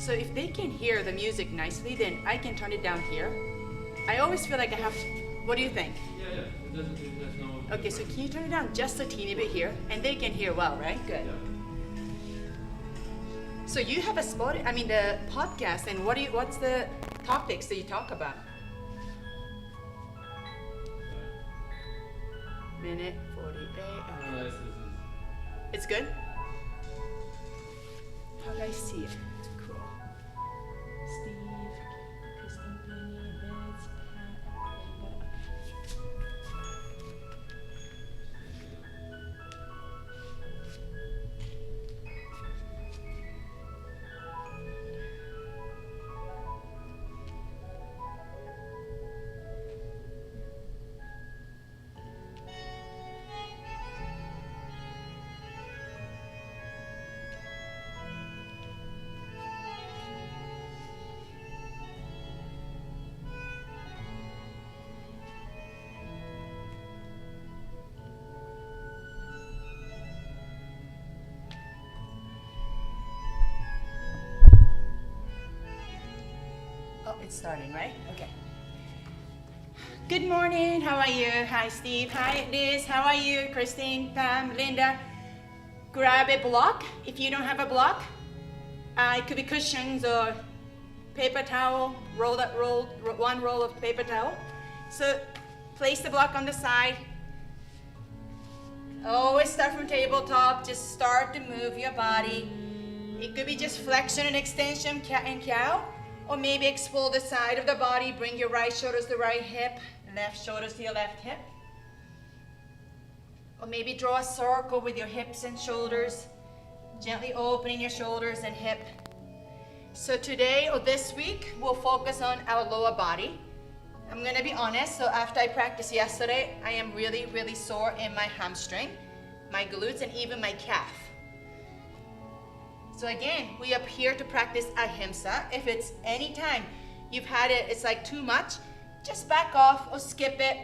So if they can hear the music nicely, then I can turn it down here. I always feel like I have to, what do you think? Yeah. There's no... Okay, so can you turn it down just a teeny bit here? And they can hear well, right? Good. Yeah. So you have a spot, the podcast, and what's the topics that you talk about? Minute 48. Okay. No, It's good? How do I see it? Cool. Steve, Kristen, Penny, Vince, it's starting, right? Okay. Good morning. How are you? Hi, Steve. Hi, Liz. How are you? Christine, Pam, Linda. Grab a block if you don't have a block. It could be cushions or paper towel. One roll of paper towel. So place the block on the side. Always start from tabletop. Just start to move your body. It could be just flexion and extension, cat and cow. Or maybe explore the side of the body. Bring your right shoulder to the right hip, left shoulder to your left hip. Or maybe draw a circle with your hips and shoulders, gently opening your shoulders and hip. So today or this week, we'll focus on our lower body. I'm gonna be honest, so after I practiced yesterday, I am really, really sore in my hamstring, my glutes, and even my calf. So again, we are here to practice ahimsa. If it's any time you've had it, it's like too much, just back off or skip it.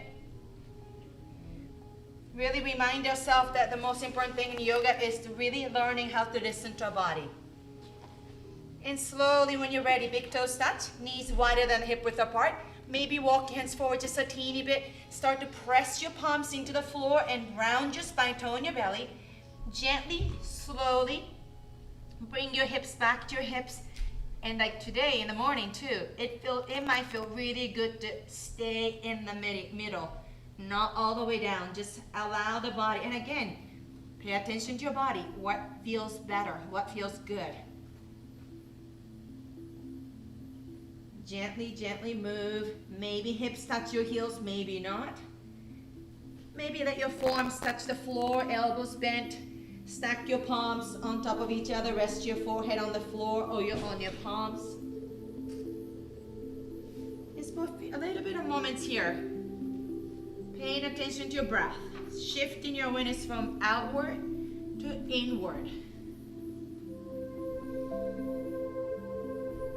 Really remind yourself that the most important thing in yoga is to really learning how to listen to our body. And slowly when you're ready, big toes touch, knees wider than hip width apart. Maybe walk your hands forward just a teeny bit. Start to press your palms into the floor and round your spine, tone your belly. Gently, slowly, bring your hips back to your hips. And like today in the morning too, it might feel really good to stay in the middle, not all the way down. Just allow the body, and again, pay attention to your body. What feels better? What feels good? Gently, gently move. Maybe hips touch your heels, maybe not. Maybe let your forearms touch the floor, elbows bent. Stack your palms on top of each other. Rest your forehead on the floor or on your palms. Just for a little bit of moments here. Paying attention to your breath. Shifting your awareness from outward to inward.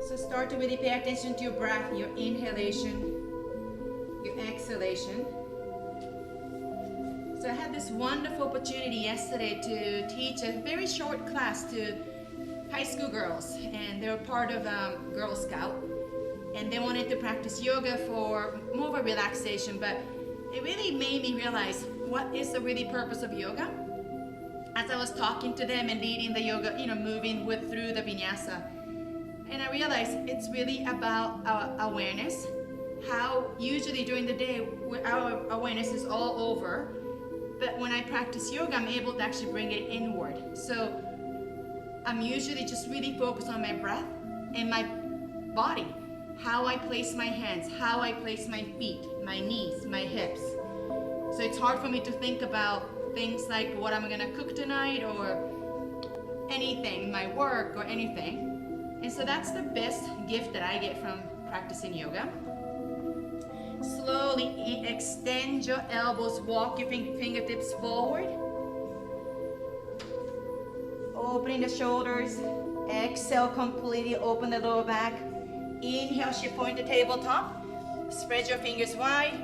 So start to really pay attention to your breath, your inhalation, your exhalation. So I had this wonderful opportunity yesterday to teach a very short class to high school girls, and they were part of Girl Scout, and they wanted to practice yoga for more of a relaxation, but it really made me realize what is the really purpose of yoga. As I was talking to them and leading the yoga, moving through the vinyasa, and I realized it's really about our awareness, how usually during the day our awareness is all over. But when I practice yoga, I'm able to actually bring it inward. So I'm usually just really focused on my breath and my body, how I place my hands, how I place my feet, my knees, my hips. So it's hard for me to think about things like what I'm gonna cook tonight or anything, my work or anything. And so that's the best gift that I get from practicing yoga. Slowly extend your elbows, walk your fingertips forward. Opening the shoulders. Exhale, completely open the lower back. Inhale, shift point to tabletop. Spread your fingers wide.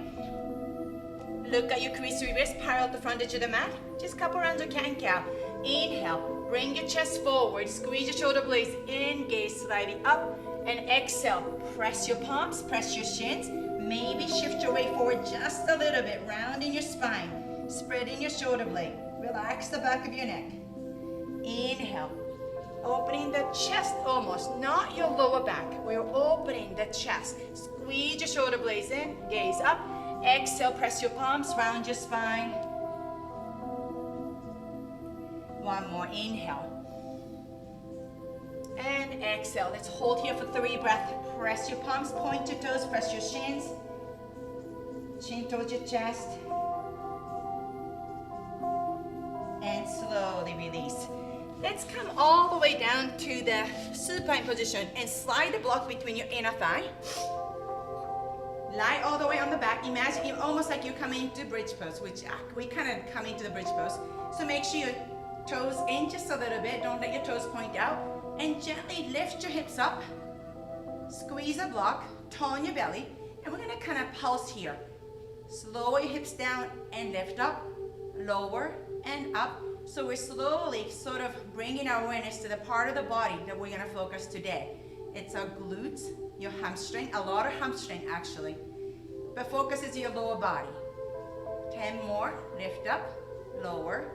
Look at your crease wrist parallel to front edge of the mat. Just a couple rounds of cat and cow. Inhale, Bring your chest forward, squeeze your shoulder blades in, gaze slightly up, and exhale. Press your palms, press your shins. Maybe shift your weight forward just a little bit, rounding your spine, spreading your shoulder blade. Relax the back of your neck. Inhale, opening the chest almost, not your lower back. We're opening the chest. Squeeze your shoulder blades in, gaze up. Exhale, press your palms, round your spine. One more, inhale. And exhale. Let's hold here for 3 breaths. Press your palms, point your toes, press your shins. Chin towards your chest. And slowly release. Let's come all the way down to the supine position and slide the block between your inner thigh. Lie all the way on the back. Imagine you almost like you're coming into bridge pose, which we kind of come into the bridge pose. So make sure your toes in just a little bit. Don't let your toes point out. And gently lift your hips up. Squeeze the block, tone your belly. And we're gonna kind of pulse here. Lower your hips down and lift up. Lower and up. So we're slowly sort of bringing our awareness to the part of the body that we're gonna focus today. It's our glutes, your hamstring, a lot of hamstring actually. But focus is your lower body. 10 more, lift up, lower.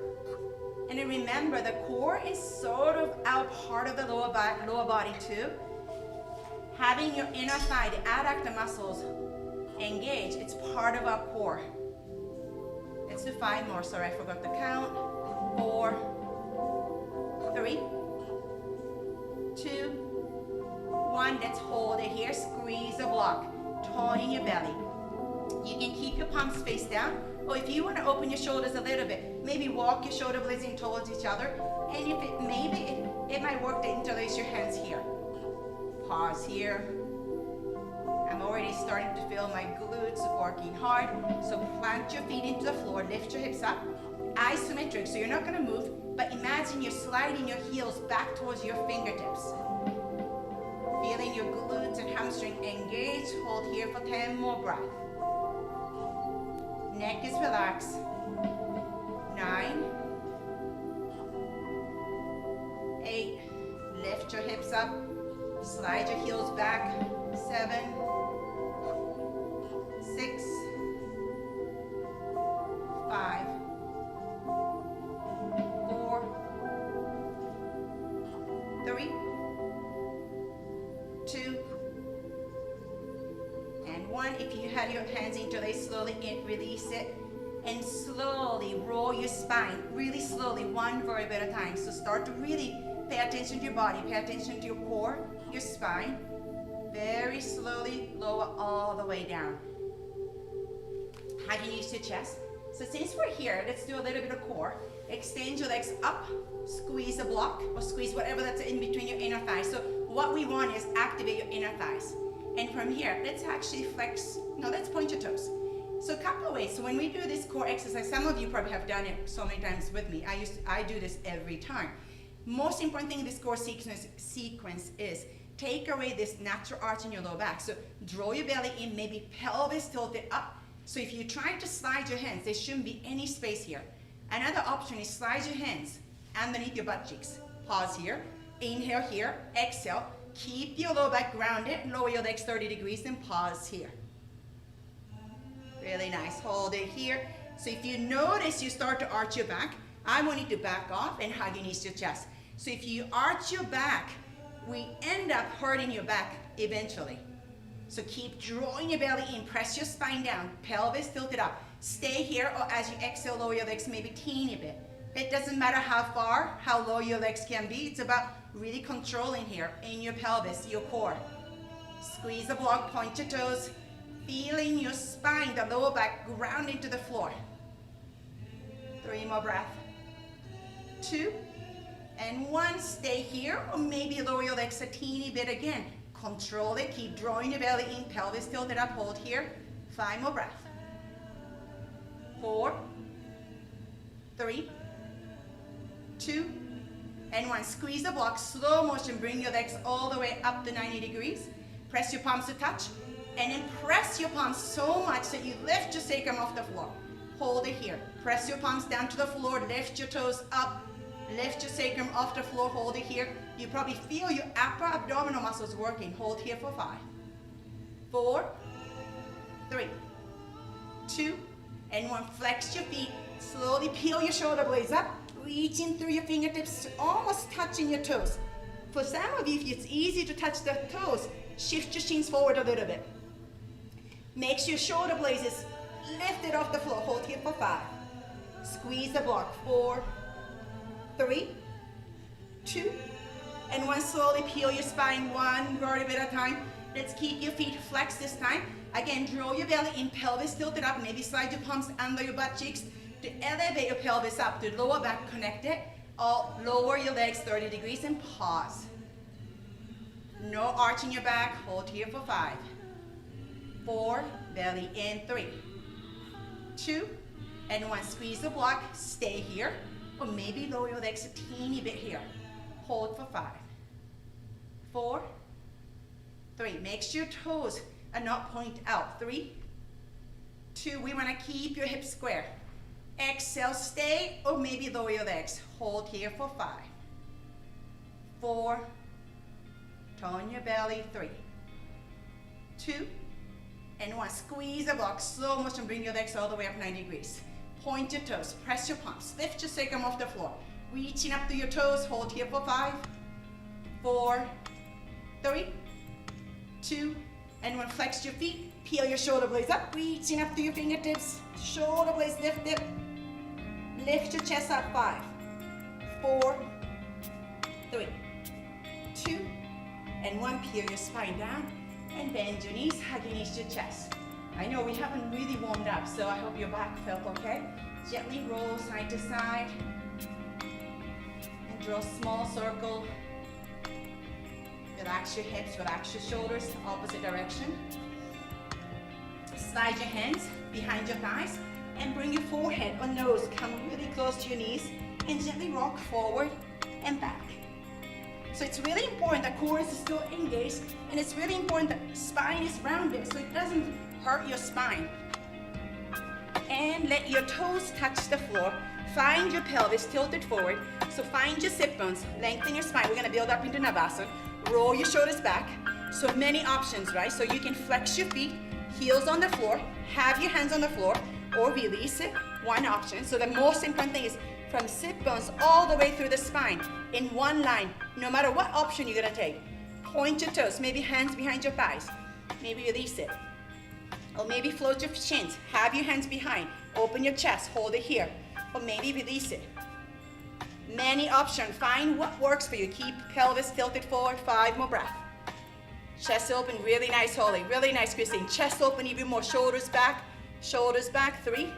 And then remember, the core is sort of our part of the lower body too. Having your inner thigh, the adductor muscles engaged, it's part of our core. Let's do 5 more. Sorry, I forgot the count. 4, 3, 2, 1. Let's hold it here. Squeeze the block, toning your belly. You can keep your palms face down, or if you want to open your shoulders a little bit, maybe walk your shoulder blades in towards each other. And if it might work to interlace your hands here. Pause here. I'm already starting to feel my glutes working hard. So plant your feet into the floor, lift your hips up. Isometric, so you're not going to move, but imagine you're sliding your heels back towards your fingertips. Feeling your glutes and hamstring engaged. Hold here for 10 more breaths. Neck is relaxed. 9, 8, lift your hips up, slide your heels back. 7, 6, 5, 4, 3, 2, and 1. If you had your hands interlaced, slowly release it. And slowly roll your spine, really slowly, one vertebra at a time. So start to really pay attention to your body, pay attention to your core, your spine. Very slowly lower all the way down. Hug your knees to your chest. So since we're here, let's do a little bit of core. Extend your legs up, squeeze the block, or squeeze whatever that's in between your inner thighs. So what we want is activate your inner thighs. And from here, let's actually flex, let's point your toes. So a couple of ways. So when we do this core exercise, some of you probably have done it so many times with me. I do this every time. Most important thing in this core sequence is take away this natural arch in your lower back. So draw your belly in, maybe pelvis tilted up. So if you're trying to slide your hands, there shouldn't be any space here. Another option is slide your hands underneath your butt cheeks. Pause here, inhale here, exhale. Keep your lower back grounded, lower your legs 30 degrees and pause here. Really nice, hold it here. So if you notice you start to arch your back, I want you to back off and hug your knees to your chest. So if you arch your back, we end up hurting your back eventually. So keep drawing your belly in, press your spine down, pelvis tilted up. Stay here, or as you exhale, lower your legs maybe teeny bit. It doesn't matter how far, how low your legs can be. It's about really controlling here in your pelvis, your core. Squeeze the block, point your toes, feeling your spine, the lower back, ground into the floor. 3 more breaths. 2 and 1. Stay here, or maybe lower your legs a teeny bit again. Control it, keep drawing your belly in, pelvis tilted up, hold here. 5 more breaths. 4, 3, 2, and 1. Squeeze the block, slow motion, bring your legs all the way up to 90 degrees. Press your palms to touch, and then press your palms so much that you lift your sacrum off the floor. Hold it here. Press your palms down to the floor, lift your toes up, Lift your sacrum off the floor, hold it here. You probably feel your upper abdominal muscles working. Hold here for 5, 4, 3, 2, and 1. Flex your feet. Slowly peel your shoulder blades up, reaching through your fingertips, almost touching your toes. For some of you, if it's easy to touch the toes, shift your shins forward a little bit. Make sure your shoulder blades is lifted off the floor. Hold here for 5. Squeeze the block. 4, 3, 2, and 1. Slowly peel your spine, 1 vertebra at a time. Let's keep your feet flexed this time. Again, draw your belly in, pelvis tilted up. Maybe slide your palms under your butt cheeks to elevate your pelvis up to the lower back, connect it. Lower your legs 30 degrees and pause. No arching your back. Hold here for 5, 4, belly in, 3, 2, and 1. Squeeze the block, stay here, or maybe lower your legs a teeny bit here. Hold for 5, 4, 3. Make sure your toes are not point out. 3, 2. We want to keep your hips square. Exhale, stay, or maybe lower your legs. Hold here for 5, 4, turn your belly, 3, 2, and 1. Squeeze the block, slow motion, bring your legs all the way up 90 degrees. Point your toes, press your palms, lift your sacrum off the floor. Reaching up to your toes, hold here for 5, 4, 3, 2, and 1. Flex your feet, peel your shoulder blades up, reaching up to your fingertips, shoulder blades lifted. Lift your chest up, 5, 4, 3, 2, and 1. Peel your spine down and bend your knees, hug your knees to your chest. I know we haven't really warmed up, so I hope your back felt okay. Gently roll side to side and draw a small circle. Relax your hips, relax your shoulders, opposite direction. Slide your hands behind your thighs and bring your forehead or nose come really close to your knees and gently rock forward and back. So it's really important that core is still engaged, and it's really important that spine is rounded so it doesn't hurt your spine. And let your toes touch the floor. Find your pelvis tilted forward. So find your sit bones, lengthen your spine. We're gonna build up into Navasana. Roll your shoulders back. So many options, right? So you can flex your feet, heels on the floor, have your hands on the floor, or release it, one option. So the most important thing is from sit bones all the way through the spine in one line, no matter what option you're gonna take. Point your toes, maybe hands behind your thighs, maybe release it. Or maybe float your shins, have your hands behind, open your chest, hold it here, or maybe release it. Many options, find what works for you. Keep pelvis tilted forward, 5 more breaths. Chest open, really nice, Holly, really nice, Christine. Chest open even more, shoulders back, 3,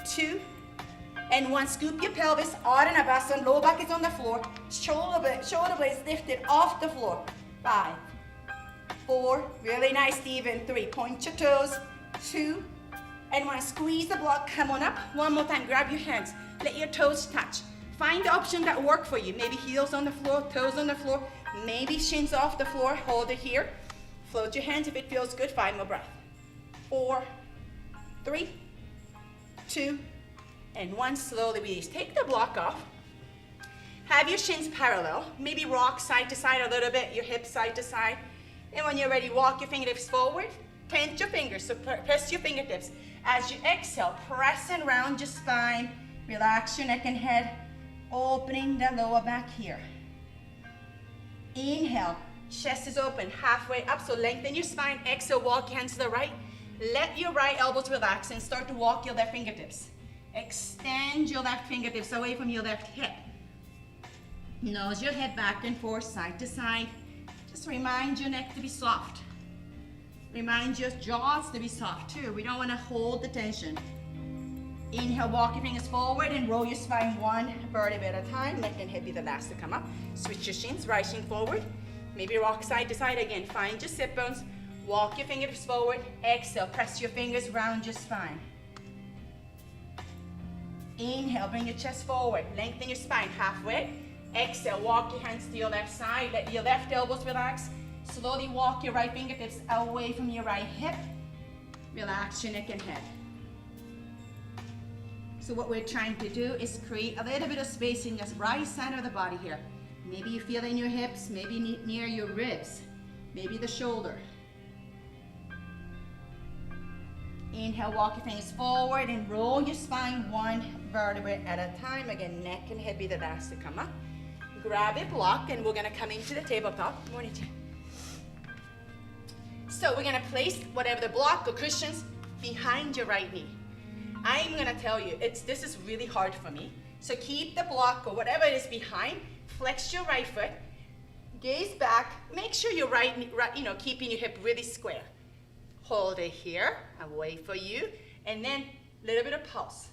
2, and 1. Scoop your pelvis, Ardha Navasana, lower back is on the floor, shoulder blades lifted off the floor. 5, 4, really nice, Stephen. 3, point your toes, 2, and 1. Squeeze the block, come on up. One more time, grab your hands, let your toes touch. Find the option that works for you. Maybe heels on the floor, toes on the floor, maybe shins off the floor, hold it here. Float your hands if it feels good, 5 more breaths. 4, 3, 2, and 1. Slowly release. Take the block off. Have your shins parallel. Maybe rock side to side a little bit, your hips side to side. And when you're ready, walk your fingertips forward. Tense your fingers, so press your fingertips. As you exhale, press and round your spine. Relax your neck and head, opening the lower back here. Inhale, chest is open, halfway up, so lengthen your spine. Exhale, walk your hands to the right. Let your right elbows relax and start to walk your left fingertips. Extend your left fingertips away from your left hip. Nose your head back and forth, side to side. Just remind your neck to be soft. Remind your jaws to be soft too. We don't want to hold the tension. Inhale, walk your fingers forward and roll your spine 1 vertebra at a time. Neck and hip be the last to come up. Switch your shins, right shin forward. Maybe rock side to side again. Find your sit bones. Walk your fingertips forward. Exhale, press your fingers round your spine. Inhale, bring your chest forward. Lengthen your spine halfway. Exhale, walk your hands to your left side. Let your left elbows relax. Slowly walk your right fingertips away from your right hip. Relax your neck and head. So what we're trying to do is create a little bit of space in the right side of the body here. Maybe you feel it in your hips, maybe near your ribs, maybe the shoulder. Inhale, walk your fingers forward and roll your spine one vertebrae at a time. Again, neck and head be the last to come up. Grab a block and we're gonna come into the tabletop. Morning, Jen. So we're gonna place whatever the block or cushions behind your right knee. I'm gonna tell you, this is really hard for me. So keep the block or whatever it is behind, flex your right foot, gaze back, make sure your right, keeping your hip really square. Hold it here, I'll wait for you, and then a little bit of pulse.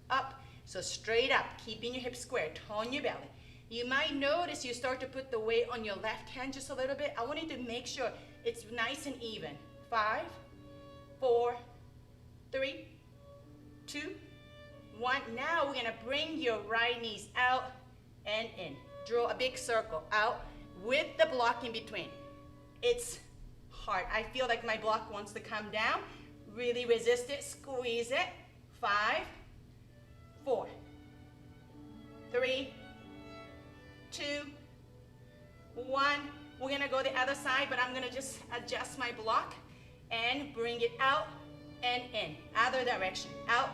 Up, so straight up, keeping your hip square, tone your belly. You might notice you start to put the weight on your left hand just a little bit. I want you to make sure it's nice and even. 5, 4, 3, 2, 1. Now we're gonna bring your right knees out and in. Draw a big circle out with the block in between. It's hard. I feel like my block wants to come down. Really resist it, squeeze it. 5, 4, 3, 2, 1. We're gonna go the other side, but I'm gonna just adjust my block and bring it out and in. Other direction, out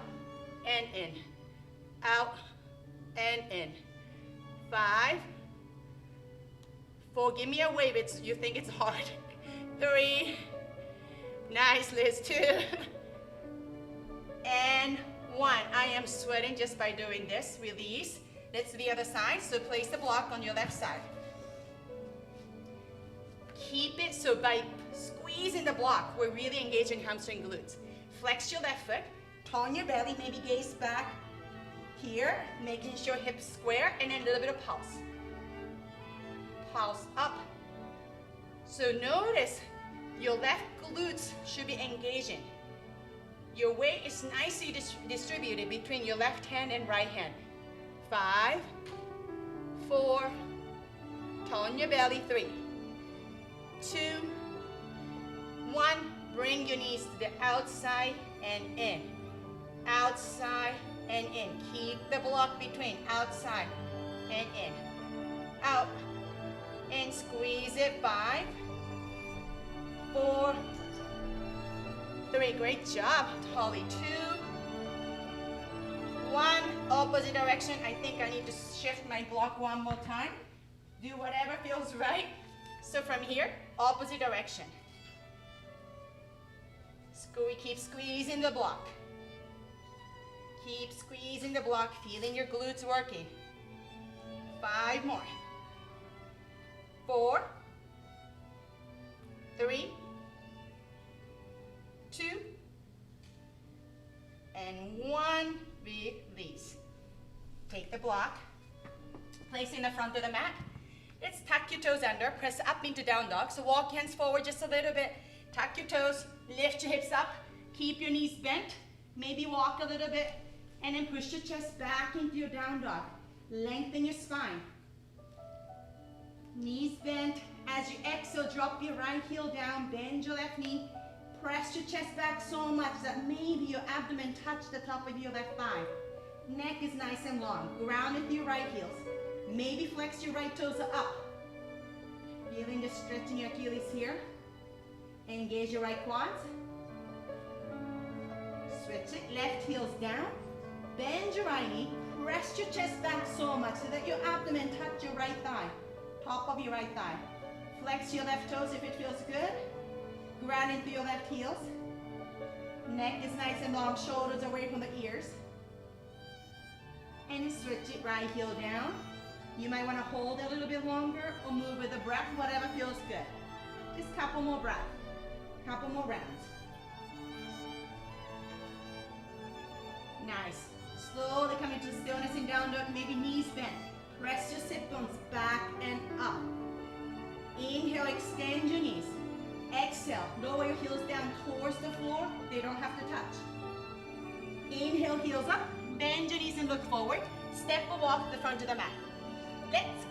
and in, out and in. 5, 4, give me a wave, you think it's hard. 3, nice Liz, 2, and 1. I am sweating just by doing this, release. Let's do the other side, so place the block on your left side. Keep it, so by squeezing the block, we're really engaging hamstring glutes. Flex your left foot, tone your belly, maybe gaze back here, making sure hips square, and then a little bit of pulse. Pulse up. So notice your left glutes should be engaging. Your weight is nicely distributed between your left hand and right hand. 5, 4, tone your belly, 3, 2, 1. Bring your knees to the outside and in. Outside and in. Keep the block between outside and in. Out and squeeze it. 5, 4, 3. Great job, Holly. 2, 1. Opposite direction. I think I need to shift my block one more time. Do whatever feels right. So from here, opposite direction. Keep squeezing the block. Keep squeezing the block, feeling your glutes working. 5 more. 4, 3, 2, and 1. Release. Take the block, place it in the front of the mat. Let's tuck your toes under, press up into down dog. So walk hands forward just a little bit. Tuck your toes, lift your hips up, keep your knees bent, maybe walk a little bit, and then push your chest back into your down dog. Lengthen your spine. Knees bent. As you exhale, drop your right heel down, bend your left knee, press your chest back so much that maybe your abdomen touch the top of your left thigh. Neck is nice and long. Ground into your right heels. Maybe flex your right toes up. Feeling the stretch in your Achilles here. Engage your right quads. Switch it. Left heels down. Bend your right knee. Press your chest back so much so that your abdomen touch your right thigh. Top of your right thigh. Flex your left toes if it feels good. Ground into your left heels. Neck is nice and long. Shoulders away from the ears. And switch it. Right heel down. You might want to hold a little bit longer or move with the breath, whatever feels good. Just a couple more breaths. Couple more rounds. Nice. Slowly come into stillness and down dog, maybe knees bent. Press your sit bones back and up. Inhale, extend your knees. Exhale, lower your heels down towards the floor. They don't have to touch. Inhale, heels up. Bend your knees and look forward. Step or walk to the front of the mat. Let's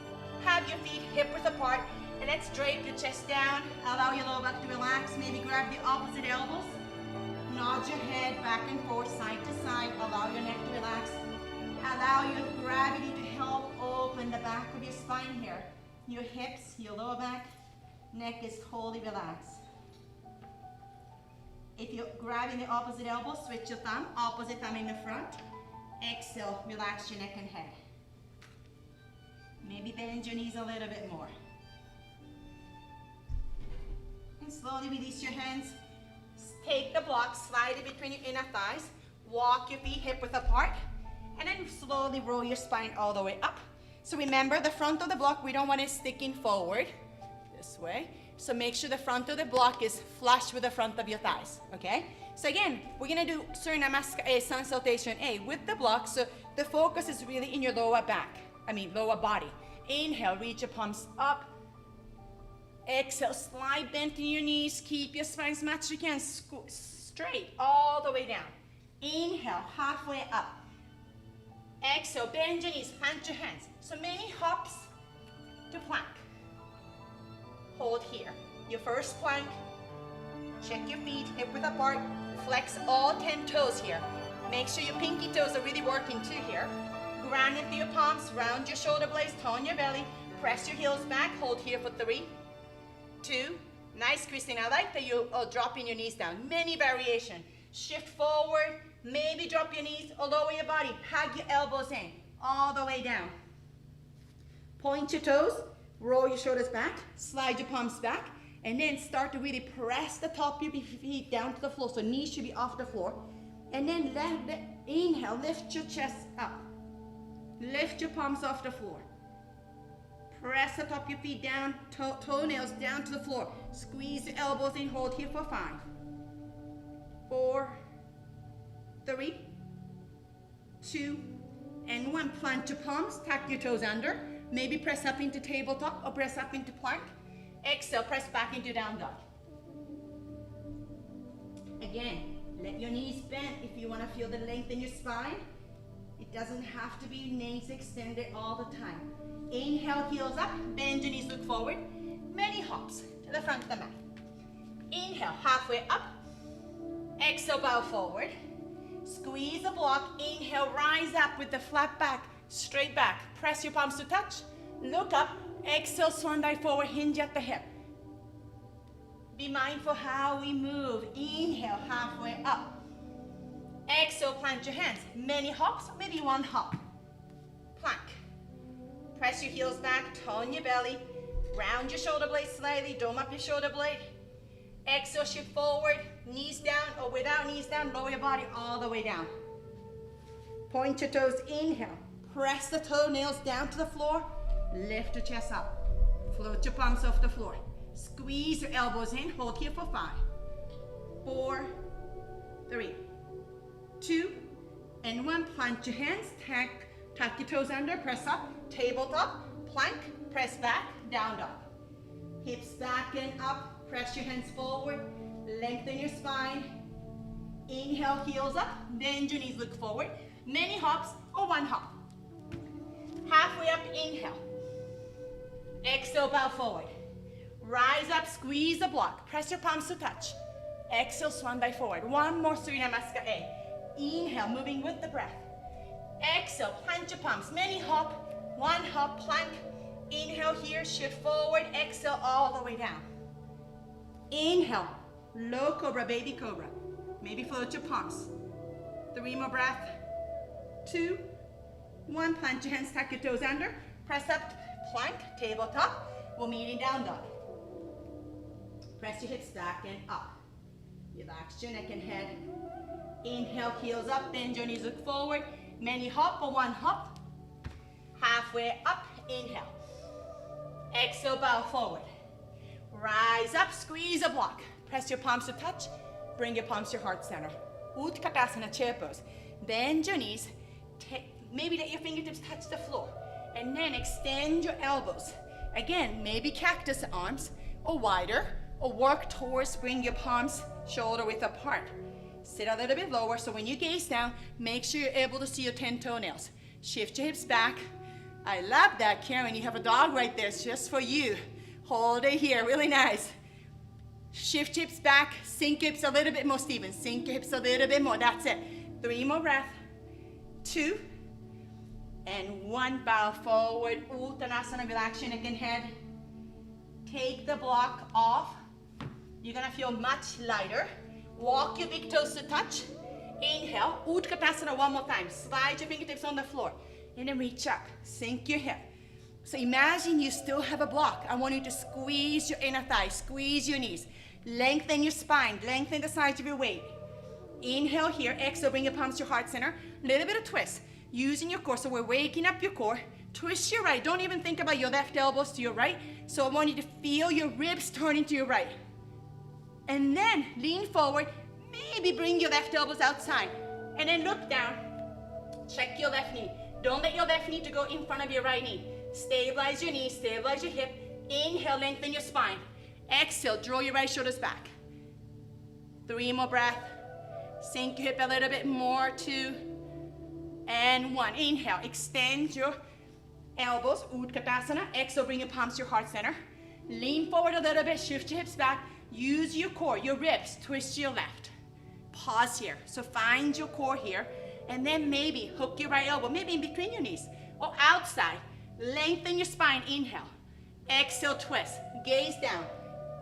have your feet hip width apart. And let's drape your chest down. Allow your lower back to relax. Maybe grab the opposite elbows. Nod your head back and forth, side to side. Allow your neck to relax. Allow your gravity to help open the back of your spine here. Your hips, your lower back, neck is totally relaxed. If you're grabbing the opposite elbow, switch your thumb, opposite thumb in the front. Exhale, relax your neck and head. Maybe bend your knees a little bit more. And slowly release your hands. Take the block, slide it between your inner thighs. Walk your feet hip width apart. And then slowly roll your spine all the way up. So remember, the front of the block, we don't want it sticking forward this way. So make sure the front of the block is flush with the front of your thighs, okay? So again, we're gonna do Surya Namaskar A, Sun Salutation A with the block, so the focus is really in your lower body. Inhale, reach your palms up. Exhale, slide bend in your knees, keep your spine as much as you can, straight all the way down. Inhale, halfway up. Exhale, bend your knees, plant your hands. So many hops to plank. Hold here. Your first plank. Check your feet, hip width apart. Flex all 10 toes here. Make sure your pinky toes are really working too here. Ground into your palms, round your shoulder blades, tone your belly. Press your heels back, hold here for 3, 2. Nice, Christine. I like that you are dropping your knees down. Many variation. Shift forward, maybe drop your knees or lower your body. Hug your elbows in, all the way down. Point your toes, roll your shoulders back, slide your palms back, and then start to really press the top of your feet down to the floor. So knees should be off the floor. And then inhale, lift your chest up. Lift your palms off the floor. Press the top of your feet down, toenails down to the floor. Squeeze your elbows in, hold here for 5, 4, 3, 2, and 1. Plant your palms, tuck your toes under. Maybe press up into tabletop or press up into plank. Exhale, press back into down dog. Again, let your knees bend if you want to feel the length in your spine. It doesn't have to be knees extended all the time. Inhale, heels up, bend your knees, look forward. Many hops to the front of the mat. Inhale, halfway up. Exhale, bow forward. Squeeze the block. Inhale, rise up with the flat back, straight back. Press your palms to touch. Look up. Exhale, swan dive forward, hinge at the hip. Be mindful how we move. Inhale, halfway up. Exhale, plant your hands. Many hops, maybe 1 hop. Plank. Press your heels back, tone your belly. Round your shoulder blade slightly, dome up your shoulder blade. Exhale, shift forward, knees down, or without knees down, lower your body all the way down. Point your toes, inhale. Press the toenails down to the floor. Lift your chest up. Float your palms off the floor. Squeeze your elbows in, hold here for 5, 4, 3, 2, and 1. Plant your hands, tuck your toes under, press up, tabletop, plank, press back, down dog. Hips back and up, press your hands forward, lengthen your spine. Inhale, heels up, bend your knees, look forward. Many hops or 1 hop. Halfway up, inhale. Exhale, bow forward. Rise up, squeeze the block. Press your palms to touch. Exhale, swan dive forward. 1 more Surya Namaskar A. Inhale, moving with the breath. Exhale, plant your palms. Many hop, 1 hop, plank. Inhale here, shift forward. Exhale, all the way down. Inhale, low cobra, baby cobra. Maybe float your palms. 3 more breath. 2, 1. Plant your hands, tuck your toes under. Press up, plank, tabletop. We'll meet in down dog. Press your hips back and up. Relax your neck and head. Inhale, heels up, bend your knees, look forward. Many hop or 1 hop. Halfway up, inhale. Exhale, bow forward. Rise up, squeeze a block. Press your palms to touch. Bring your palms to your heart center. Utkatasana, chair pose. Bend your knees. Maybe let your fingertips touch the floor. And then extend your elbows. Again, maybe cactus arms or wider, or work towards bring your palms shoulder width apart. Sit a little bit lower, so when you gaze down, make sure you're able to see your 10 toenails. Shift your hips back. I love that, Karen. You have a dog right there. It's just for you. Hold it here, really nice. Shift hips back, sink hips a little bit more, Stephen. Sink your hips a little bit more, that's it. 3 more breaths. 2, and 1, bow forward, Uttanasana, relax your neck and head. Take the block off. You're gonna feel much lighter. Walk your big toes to touch. Inhale, Utkatasana one more time. Slide your fingertips on the floor. And then reach up, sink your hip. So imagine you still have a block. I want you to squeeze your inner thigh, squeeze your knees. Lengthen your spine, lengthen the sides of your weight. Inhale here, exhale, bring your palms to your heart center. Little bit of twist, using your core. So we're waking up your core. Twist your right, don't even think about your left elbows to your right. So I want you to feel your ribs turning to your right. And then lean forward, maybe bring your left elbows outside. And then look down, check your left knee. Don't let your left knee to go in front of your right knee. Stabilize your knee, stabilize your hip. Inhale, lengthen your spine. Exhale, draw your right shoulders back. 3 more breaths. Sink your hip a little bit more, 2, and 1. Inhale, extend your elbows, Utkatasana. Exhale, bring your palms to your heart center. Lean forward a little bit, shift your hips back. Use your core, your ribs, twist to your left. Pause here. So find your core here, and then maybe hook your right elbow, maybe in between your knees, or outside. Lengthen your spine, inhale. Exhale, twist, gaze down.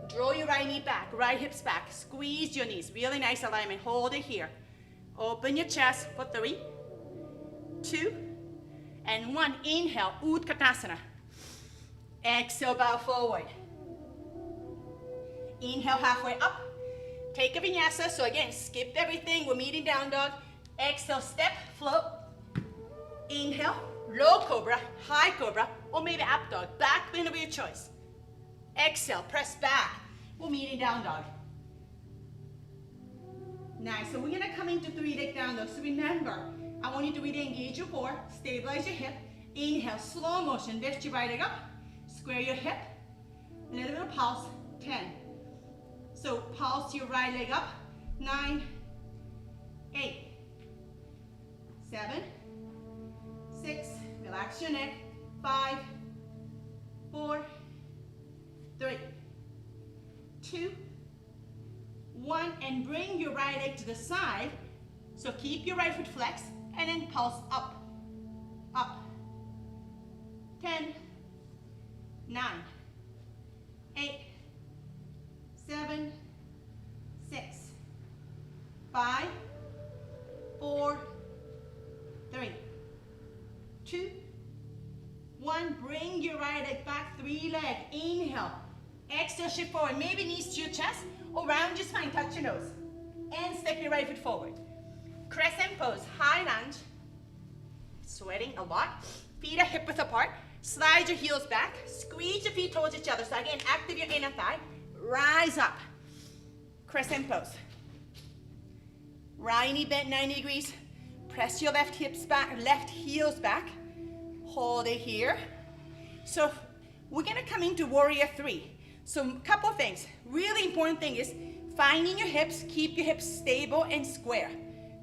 Draw your right knee back, right hips back. Squeeze your knees, really nice alignment. Hold it here. Open your chest for 3, 2, and 1. Inhale, Utkatasana. Exhale, bow forward. Inhale, halfway up. Take a vinyasa. So again, skip everything. We're meeting down dog. Exhale, step, float. Inhale, low cobra, high cobra, or maybe up dog. Back bend of your choice. Exhale, press back. We're meeting down dog. Nice. So we're gonna come into 3-leg down dog. So remember, I want you to really engage your core, stabilize your hip. Inhale, slow motion, lift your right leg up, square your hip, a little bit of pulse, 10. So pulse your right leg up, 9, 8, 7, 6, relax your neck, 5, 4, 3, 2, 1, and bring your right leg to the side. So keep your right foot flexed, and then pulse up, up. 10, 9, 8, 7, 6, 5, 4, 3, 2, 1. Bring your right leg back, 3-leg. Inhale. Exhale, shift forward. Maybe knees to your chest or round your spine, touch your nose. And step your right foot forward. Crescent pose, high lunge. Sweating a lot. Feet are hip width apart. Slide your heels back. Squeeze your feet towards each other. So again, active your inner thigh. Rise up. Crescent pose. Right knee bent 90 degrees. Press your left hips back, left heels back. Hold it here. So we're gonna come into warrior 3. So a couple of things. Really important thing is finding your hips, keep your hips stable and square.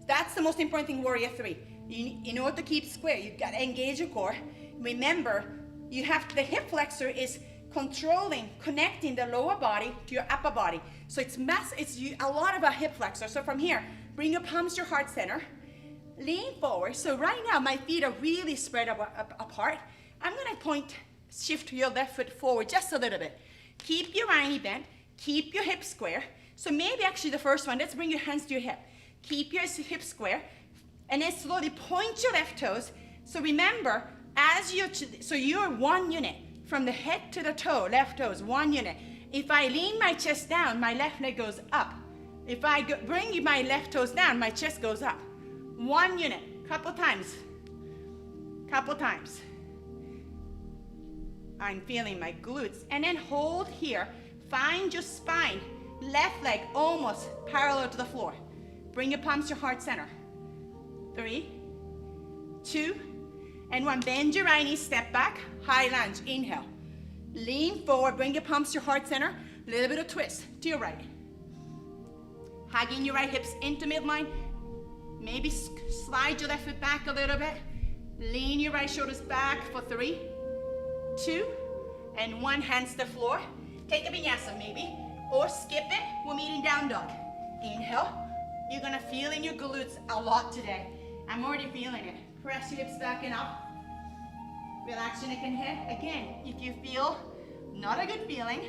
That's the most important thing, warrior 3. In order to keep square, you've got to engage your core. Remember, you have the hip flexor is controlling, connecting the lower body to your upper body. So it's a lot of a hip flexor. So from here, bring your palms to your heart center. Lean forward. So right now, my feet are really spread apart. I'm gonna shift your left foot forward just a little bit. Keep your right knee bent. Keep your hips square. So maybe actually the first one, let's bring your hands to your hip. Keep your hips square. And then slowly point your left toes. So remember, you're one unit. From the head to the toe, left toes, one unit. If I lean my chest down, my left leg goes up. If I bring my left toes down, my chest goes up. One unit, couple times. I'm feeling my glutes. And then hold here. Find your spine. Left leg almost parallel to the floor. Bring your palms to your heart center. 3, 2, and 1. Bend your right knee, step back, high lunge, inhale. Lean forward, bring your palms to your heart center. Little bit of twist to your right. Hugging your right hips into midline. Maybe slide your left foot back a little bit. Lean your right shoulders back for 3, 2, and 1. Hands to the floor. Take a vinyasa maybe. or skip it. We're meeting down dog. Inhale. You're gonna feel in your glutes a lot today. I'm already feeling it. Press your hips back and up. Relax your neck and head. Again, if you feel not a good feeling,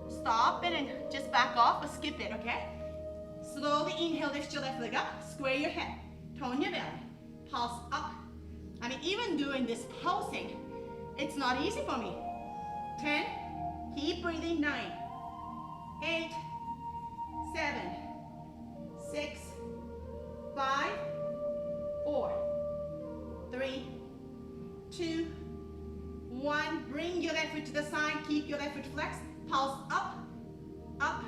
stop it and just back off or skip it, okay? Slowly inhale, lift your left leg up, square your head, tone your belly, pulse up. I mean, even doing this pulsing, it's not easy for me. 10, keep breathing, 9, 8, 7, 6, 5, 4, 3, 2, 1. Bring your left foot to the side, keep your left foot flexed, pulse up, up,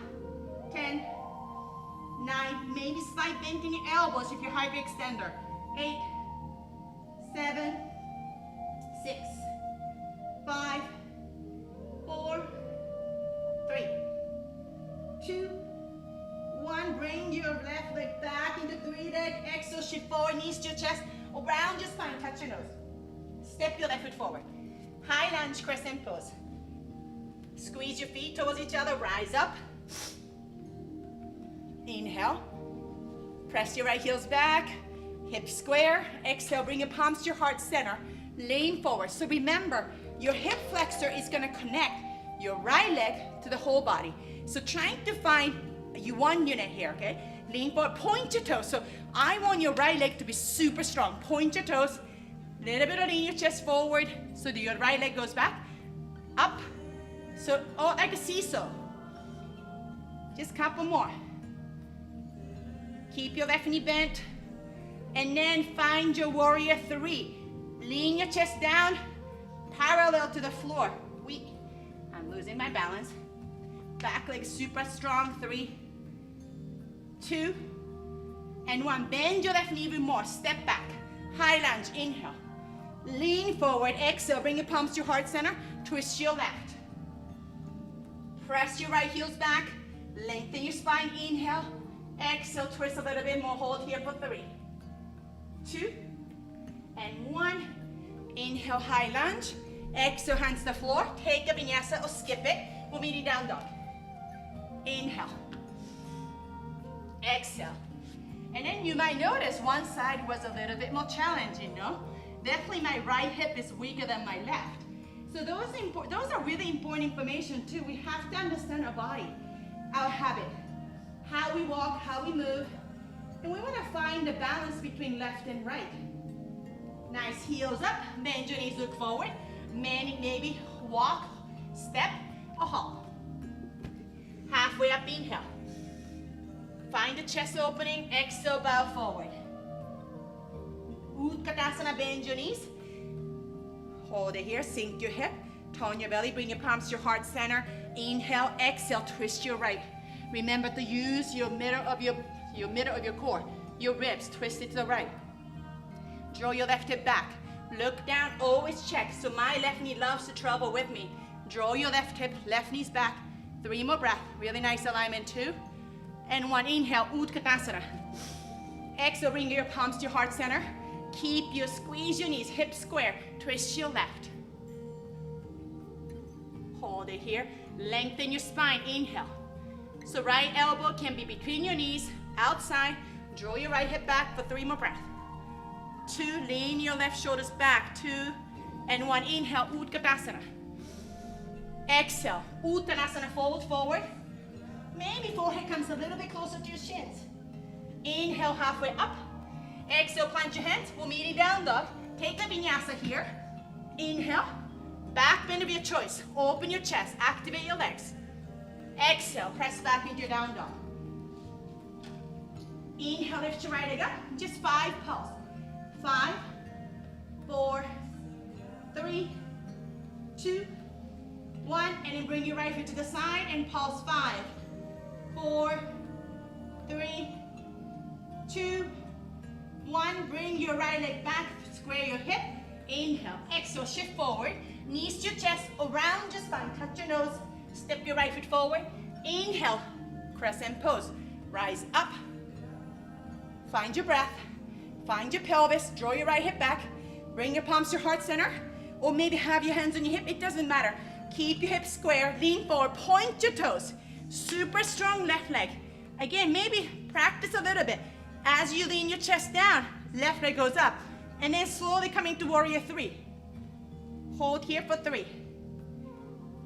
10, 9, maybe slight bend in your elbows if you're hyperextender. 8, 7, 6, 5, 4, 3, 2, 1. Bring your left leg back into three leg. Exhale, shift forward, knees to your chest. Around your spine, touch your nose. Step your left foot forward. High lunge, crescent pose. Squeeze your feet towards each other, rise up. Inhale. Press your right heels back, hips square. Exhale, bring your palms to your heart center. Lean forward. So remember, your hip flexor is gonna connect your right leg to the whole body. So trying to find one unit here, okay? Lean forward, point your toes. So I want your right leg to be super strong. Point your toes, little bit of lean your chest forward so that your right leg goes back, up. So, oh, like a seesaw. Just a couple more. Keep your left knee bent. And then find your warrior 3. Lean your chest down, parallel to the floor. Weak. I'm losing my balance. Back leg super strong. 3, 2, and 1. Bend your left knee even more. Step back. High lunge. Inhale. Lean forward. Exhale. Bring your palms to your heart center. Twist your left. Press your right heels back. Lengthen your spine. Inhale. Exhale. Twist a little bit more. Hold here for 3, 2, and 1. Inhale, high lunge. Exhale, hands to the floor. Take a vinyasa or skip it. We're meeting down dog. Inhale. Exhale. And then you might notice one side was a little bit more challenging, no? Definitely my right hip is weaker than my left. So those are really important information too. We have to understand our body, our habit, how we walk, how we move. And we want to find the balance between left and right. Nice, heels up, bend your knees, look forward. Maybe walk, step, or hop. Halfway up, inhale. Find the chest opening, exhale, bow forward. Utkatasana, bend your knees. Hold it here, sink your hip, tone your belly, bring your palms to your heart center. Inhale, exhale, twist your right. Remember to use your middle of your core, your ribs, twist it to the right. Draw your left hip back. Look down, always check. So my left knee loves to travel with me. Draw your left hip, left knee's back. 3 more breaths. Really nice alignment. 2 and 1. Inhale, Utkatasana. Exhale, bring your palms to your heart center. Squeeze your knees, hips square. Twist your left. Hold it here. Lengthen your spine. Inhale. So right elbow can be between your knees, outside. Draw your right hip back for 3 more breaths. 2, lean your left shoulders back. 2 and 1. Inhale, Utkatasana. Exhale, Uttanasana, fold forward. Maybe forehead comes a little bit closer to your shins. Inhale, halfway up. Exhale, plant your hands. We're meeting down dog. Take a vinyasa here. Inhale, back bend of your choice. Open your chest, activate your legs. Exhale, press back into your down dog. Inhale, lift your right leg up. Just 5 pulse. 5, 4, 3, 2, 1. And then bring your right foot to the side and pulse. 5, 4, 3, 2, 1. Bring your right leg back. Square your hip. Inhale. Exhale, shift forward. Knees to your chest, around your spine. Touch your nose. Step your right foot forward. Inhale, crescent pose. Rise up. Find your breath. Find your pelvis. Draw your right hip back. Bring your palms to your heart center. Or maybe have your hands on your hip. It doesn't matter. Keep your hips square. Lean forward. Point your toes. Super strong left leg. Again, maybe practice a little bit. As you lean your chest down, left leg goes up. And then slowly coming to warrior three. Hold here for 3,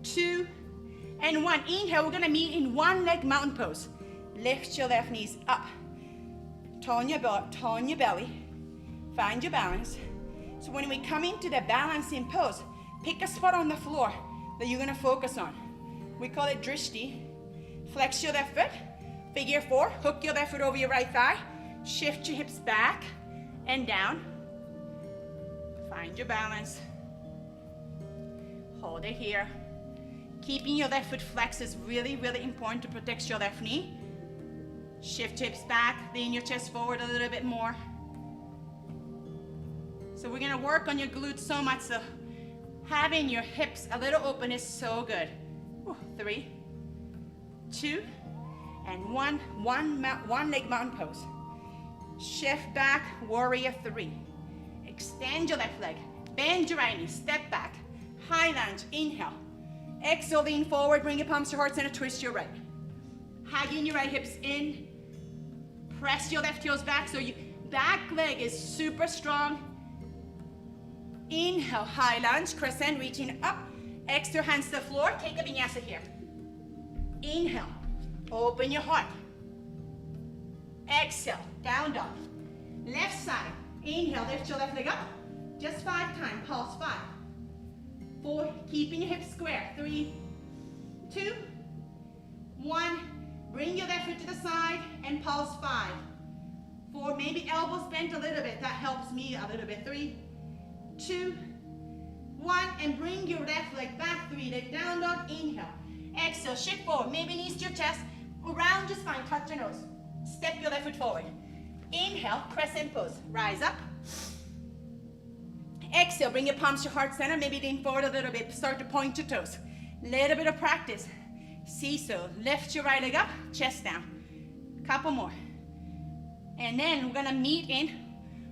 2, and 1. Inhale, we're gonna meet in one leg mountain pose. Lift your left knees up. Turn your belly. Find your balance. So when we come into the balancing pose, pick a spot on the floor that you're gonna focus on. We call it drishti. Flex your left foot. Figure 4, hook your left foot over your right thigh. Shift your hips back and down. Find your balance. Hold it here. Keeping your left foot flexed is really, really important to protect your left knee. Shift your hips back, lean your chest forward a little bit more. So we're gonna work on your glutes so much, so having your hips a little open is so good. 3, 2, and 1. One leg mountain pose. Shift back, warrior 3. Extend your left leg. Bend your right knee, step back. High lunge, inhale. Exhale, lean forward, bring your palms to heart center, twist your right. Hugging your right hips in. Press your left heels back so your back leg is super strong. Inhale, high lunge, crescent, reaching up. Exhale, hands to the floor, take a vinyasa here. Inhale, open your heart. Exhale, down dog. Left side, inhale, lift your left leg up. Just 5 times, pulse 5. 4, keeping your hips square. 3, 2, 1. Bring your left foot to the side and pulse 5. 4, maybe elbows bent a little bit. That helps me a little bit. 3, 2, 1. And bring your left leg back. 3, leg down dog. Inhale. Exhale, shift forward. Maybe knees to your chest. Around your spine, touch your nose. Step your left foot forward. Inhale, crescent pose. Rise up. Exhale, bring your palms to heart center. Maybe lean forward a little bit. Start to point your toes. Little bit of practice. Seesaw. Lift your right leg up, chest down. Couple more. And then we're gonna meet in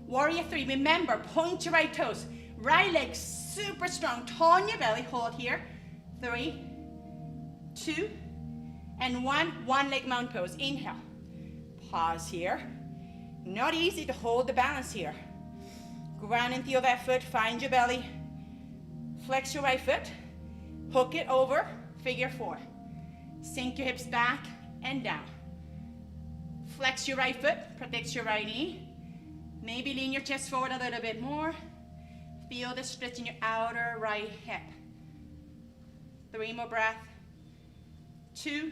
warrior 3. Remember, point your right toes. Right leg super strong. Turn your belly. Hold here. 3, 2, and 1. One leg mountain pose. Inhale. Pause here. Not easy to hold the balance here. Ground into your left foot, find your belly. Flex your right foot, hook it over, figure 4. Sink your hips back and down. Flex your right foot, protect your right knee. Maybe lean your chest forward a little bit more. Feel the stretch in your outer right hip. 3 more breaths. 2,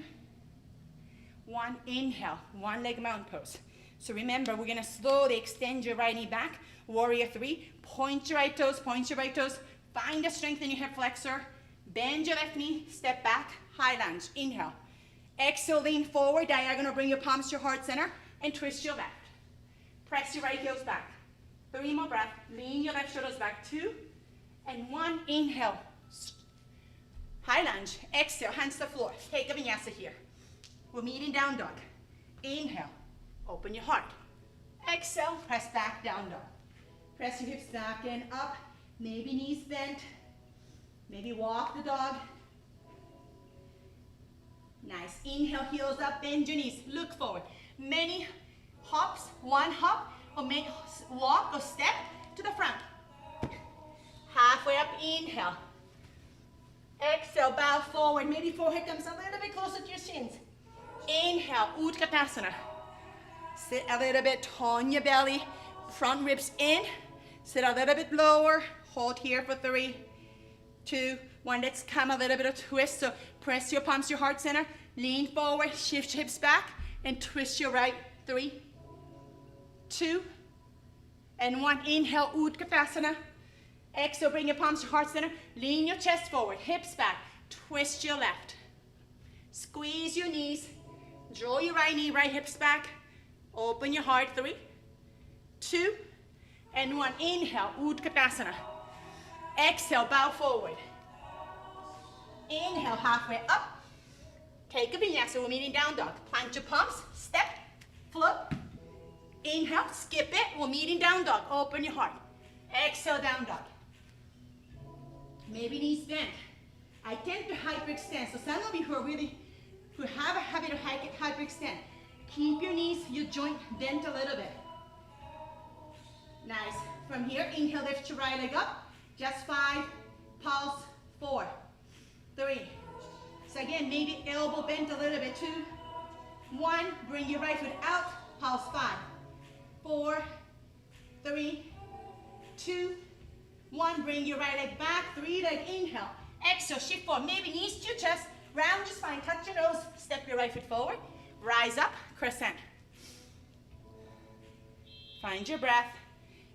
1, inhale, one leg mountain pose. So remember, we're gonna slowly extend your right knee back. Warrior 3, point your right toes, Find the strength in your hip flexor. Bend your left knee, step back, high lunge, inhale. Exhale, lean forward, diagonal, bring your palms to your heart center, and twist your left. Press your right heels back. 3 more breaths, lean your left shoulders back, 2, and 1, inhale. High lunge, exhale, hands to the floor. Take a vinyasa here. We're meeting down dog. Inhale, open your heart. Exhale, press back, down dog. Press your hips back and up. Maybe knees bent. Maybe walk the dog. Nice. Inhale, heels up, bend your knees. Look forward. Many hops, 1 hop, or walk or step to the front. Halfway up, inhale. Exhale, bow forward. Maybe forehead comes a little bit closer to your shins. Inhale, Utkatasana. Sit a little bit, turn your belly, front ribs in. Sit a little bit lower. Hold here for 3, 2, 1. Let's come a little bit of twist. So press your palms to your heart center. Lean forward, shift your hips back, and twist your right. 3, 2, and 1. Inhale, Utkatasana. Exhale, bring your palms to heart center. Lean your chest forward, hips back. Twist your left. Squeeze your knees. Draw your right knee, right hips back. Open your heart. 3, 2, and 1. Inhale, Utkatasana. Exhale, bow forward. Inhale, halfway up. Take a vinyasa. We're meeting down dog. Plant your palms. Step, flip. Inhale, skip it. We're meeting down dog. Open your heart. Exhale, down dog. Maybe knees bent. I tend to hyperextend. So some of you who are really who have a habit of hyperextend, keep your knees, your joint bent a little bit. Nice. From here, inhale, lift your right leg up. Just 5, pulse, 4, 3. So again, maybe elbow bent a little bit. 2, 1, bring your right foot out, pulse 5, 4, 3, 2, 1, bring your right leg back, 3-leg inhale. Exhale, shift forward, maybe knees to your chest, round your spine, touch your nose, step your right foot forward, rise up, crescent. Find your breath.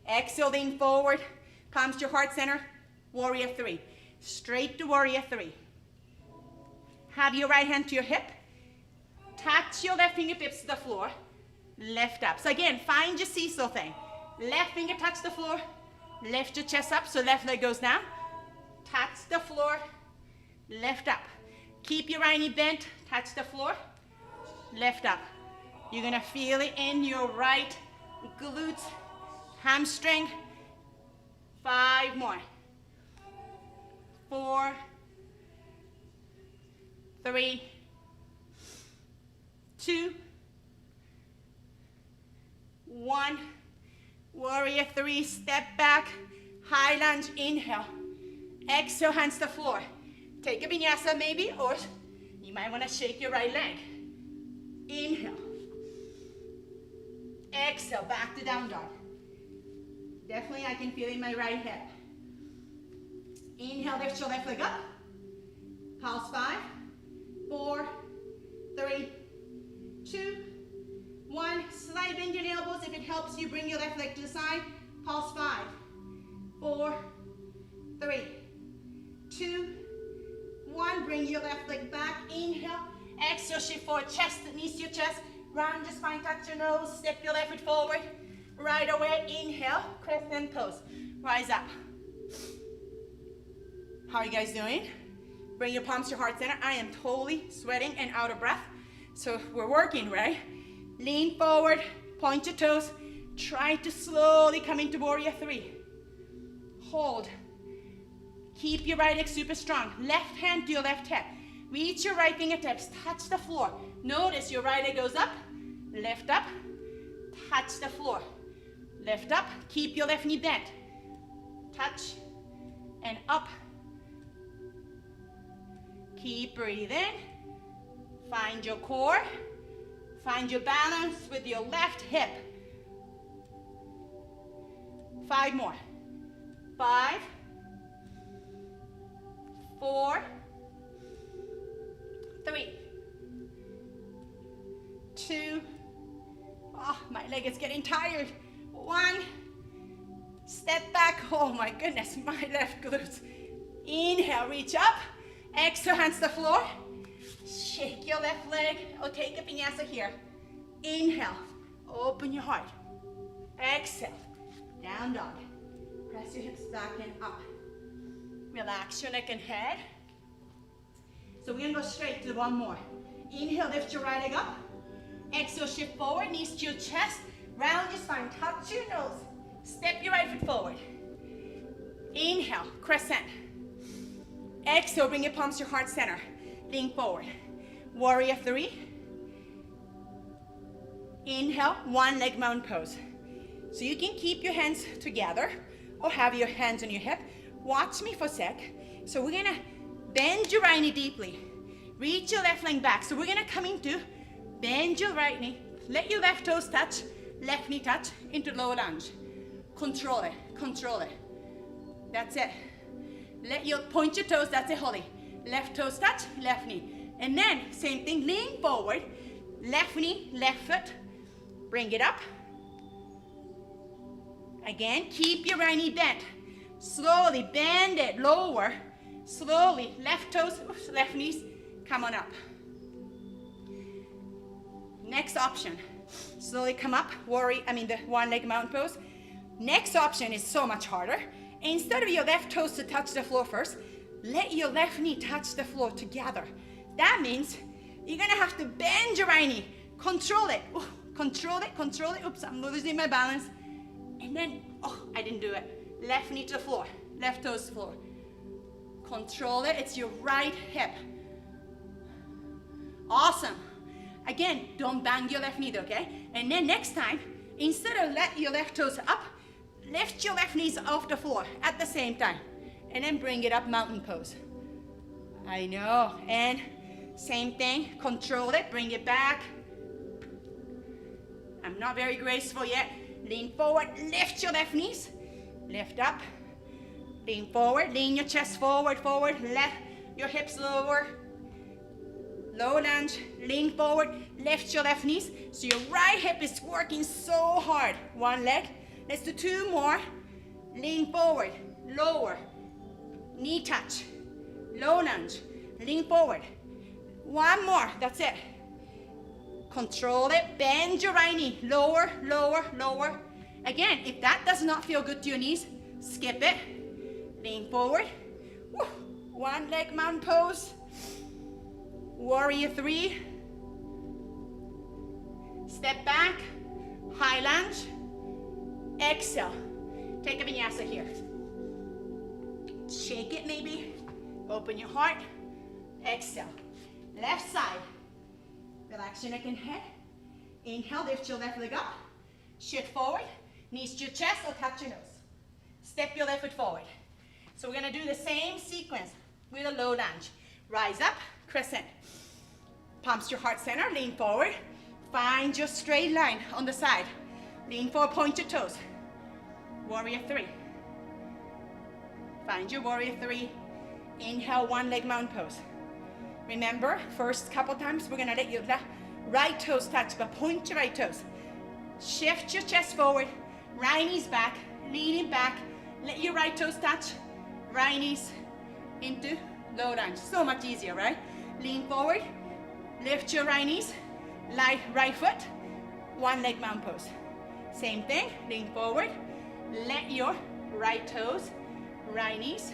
Exhale, lean forward, palms to your heart center, warrior 3. Straight to warrior 3. Have your right hand to your hip, touch your left fingertips to the floor, lift up. So again, find your seesaw thing. Left finger touch the floor, lift your chest up so left leg goes down, touch the floor, lift up. Keep your right knee bent, touch the floor, lift up. You're gonna feel it in your right glutes, hamstring. 5 more. 4, 3, 2, 1. Warrior 3, step back, high lunge, inhale. Exhale, hands to the floor. Take a vinyasa maybe, or you might want to shake your right leg. Inhale. Exhale, back to down dog. Definitely I can feel it in my right hip. Inhale, lift your left leg up. Pulse 5, 4, 3, 2, 1. Slight bend your elbows. If it helps you, bring your left leg to the side. Pulse 5, 4, 3, 2, 1. Bring your left leg back. Inhale. Exhale, shift forward. Chest, knees to your chest. Round your spine, touch your nose. Step your left foot forward. Right away. Inhale. Crescent pose. Rise up. How are you guys doing? Bring your palms to your heart center. I am totally sweating and out of breath. So we're working, right? Lean forward, point your toes. Try to slowly come into warrior 3. Hold. Keep your right leg super strong. Left hand to your left hip. Reach your right fingertips, touch the floor. Notice your right leg goes up, lift up, touch the floor. Lift up, keep your left knee bent. Touch and up. Keep breathing. Find your core. Find your balance with your left hip. 5 more. 5, 4, 3, 2. Oh, my leg is getting tired. 1. Step back. Oh my goodness, my left glutes. Inhale, reach up. Exhale, hands to the floor. Shake your left leg. Or take a vinyasa here. Inhale, open your heart. Exhale, down dog. Press your hips back and up. Relax your neck and head. So we're gonna go straight to 1 more. Inhale, lift your right leg up. Exhale, shift forward, knees to your chest. Round your spine, touch your nose. Step your right foot forward. Inhale, crescent. Exhale, bring your palms to your heart center. Lean forward. Warrior 3. Inhale, 1-leg mountain pose. So you can keep your hands together or have your hands on your hip. Watch me for a sec. So we're gonna bend your right knee deeply. Reach your left leg back. So we're gonna come into bend your right knee. Let your left toes touch, left knee touch into low lunge. Control it, control it. That's it. Let your point your toes, that's it, Holly. Left toes touch, left knee. And then, same thing, lean forward. Left knee, left foot. Bring it up. Again, keep your right knee bent. Slowly bend it, lower. Slowly, left toes, oops, left knees, come on up. Next option, slowly come up, the 1-leg mountain pose. Next option is so much harder. Instead of your left toes to touch the floor first, let your left knee touch the floor together. That means you're gonna have to bend your right knee. Control it. Ooh, control it, control it. Oops, I'm losing my balance. And then, oh, I didn't do it. Left knee to the floor, left toes to the floor. Control it, it's your right hip. Awesome. Again, don't bang your left knee, okay? And then next time, instead of let your left toes up, lift your left knees off the floor at the same time. And then bring it up, mountain pose. I know. And same thing, control it, bring it back. I'm not very graceful yet. Lean forward, lift your left knees. Lift up, lean forward, lean your chest forward, forward, left your hips lower. Low lunge, lean forward, lift your left knees. So your right hip is working so hard. One leg, let's do two more. Lean forward, lower, knee touch, low lunge, lean forward. One more, that's it. Control it, bend your right knee, lower, lower, lower. Again, if that does not feel good to your knees, skip it. Lean forward. Woo. One leg mountain pose. Warrior 3. Step back, high lunge. Exhale. Take a vinyasa here. Shake it maybe. Open your heart. Exhale. Left side. Relax your neck and head. Inhale, lift your left leg up. Shift forward. Knees to your chest or touch your nose. Step your left foot forward. So we're going to do the same sequence with a low lunge. Rise up, crescent. Palms to your heart center, lean forward. Find your straight line on the side. Lean forward, point your toes. Warrior 3. Find your warrior 3. Inhale, one leg mountain pose. Remember, first couple times we're going to let your right toes touch, but point your right toes. Shift your chest forward, right knees back, leaning back. Let your right toes touch, right knees into low lunge. So much easier, right? Lean forward, lift your right knees, light right foot, one leg mountain pose. Same thing, lean forward, let your right toes, right knees.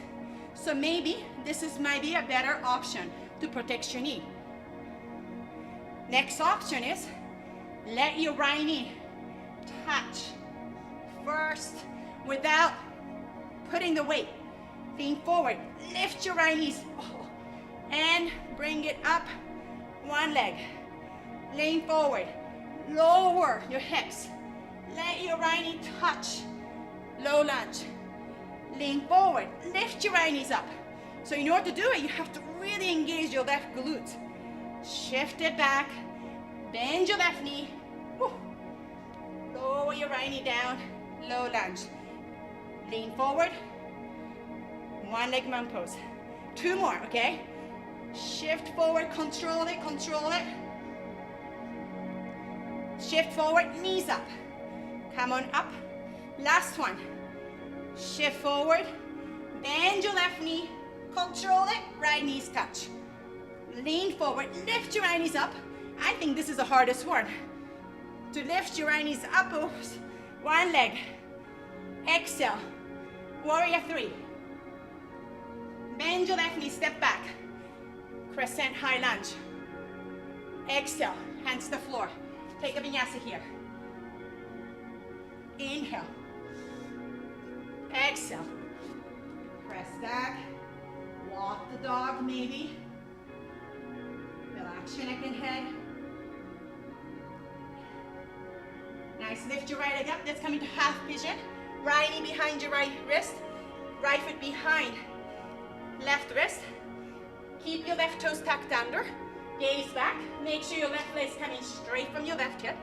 So maybe this might be a better option to protect your knee. Next option is let your right knee touch first without putting the weight. Lean forward, lift your right knees, and bring it up. One leg. Lean forward, lower your hips. Let your right knee touch. Low lunge. Lean forward, lift your right knees up. So in order to do it, you have to really engage your left glute. Shift it back, bend your left knee. Woo. Lower your right knee down, low lunge. Lean forward, one leg mountain pose. Two more, okay? Shift forward, control it, control it. Shift forward, knees up. Come on up. Last one. Shift forward, bend your left knee, control it, right knees touch. Lean forward, lift your right knees up. I think this is the hardest one. To lift your right knees up, one leg. Exhale, warrior 3. Bend your left knee, step back. Crescent high lunge. Exhale, hands to the floor. Take a vinyasa here. Inhale. Exhale. Press back. Walk the dog maybe. Relax your neck and head. Nice, lift your right leg up. Let's come into half pigeon. Right knee behind your right wrist. Right foot behind left wrist. Keep your left toes tucked under. Gaze back. Make sure your left leg is coming straight from your left hip.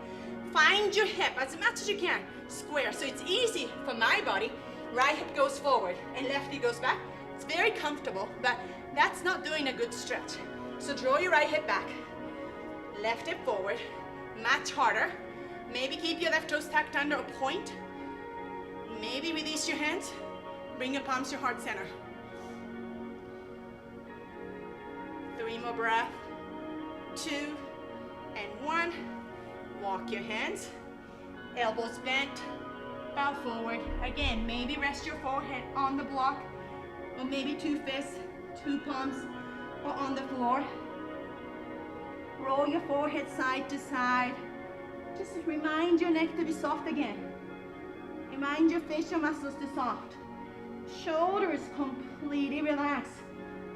Find your hip as much as you can. Square. So it's easy for my body. Right hip goes forward and left hip goes back. It's very comfortable, but that's not doing a good stretch. So draw your right hip back. Left hip forward. Much harder. Maybe keep your left toes tucked under or point. Maybe release your hands. Bring your palms to your heart center. 3 more breaths. 2 and 1. Walk your hands. Elbows bent. Bow forward. Again, maybe rest your forehead on the block, or maybe 2 fists, 2 palms, or on the floor. Roll your forehead side to side. Just remind your neck to be soft again. Remind your facial muscles to soft. Shoulders completely relaxed.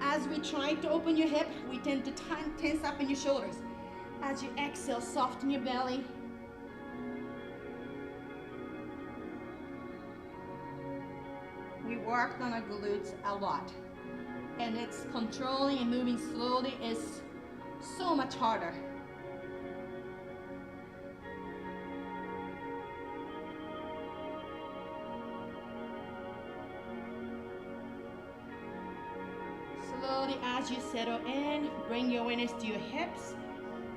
As we try to open your hip, we tend to tense up in your shoulders. As you exhale, soften your belly. We worked on our glutes a lot, and it's controlling and moving slowly is so much harder. Slowly, as you settle in, bring your awareness to your hips.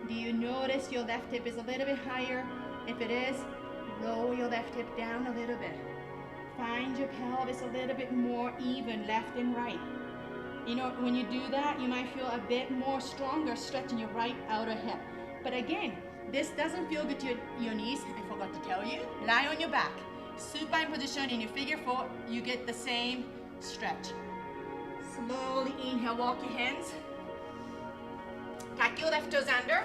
Do you notice your left hip is a little bit higher? If it is, lower your left hip down a little bit. Find your pelvis a little bit more even, left and right. You know, when you do that, you might feel a bit more stronger stretching your right outer hip. But again, this doesn't feel good to your knees. I forgot to tell you, lie on your back. Supine position in your figure four, you get the same stretch. Slowly inhale, walk your hands. Tuck your left toes under.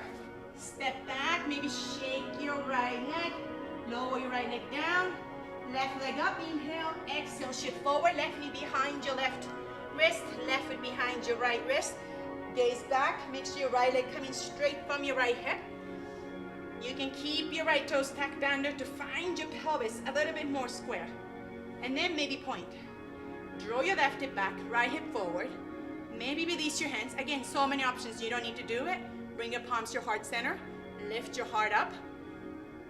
Step back, maybe shake your right leg. Lower your right leg down. Left leg up, inhale, exhale, shift forward. Left knee behind your left wrist. Left foot behind your right wrist. Gaze back, make sure your right leg coming straight from your right hip. You can keep your right toes tucked under to find your pelvis a little bit more square. And then maybe point. Draw your left hip back, right hip forward. Maybe release your hands. Again, so many options, you don't need to do it. Bring your palms to your heart center. Lift your heart up.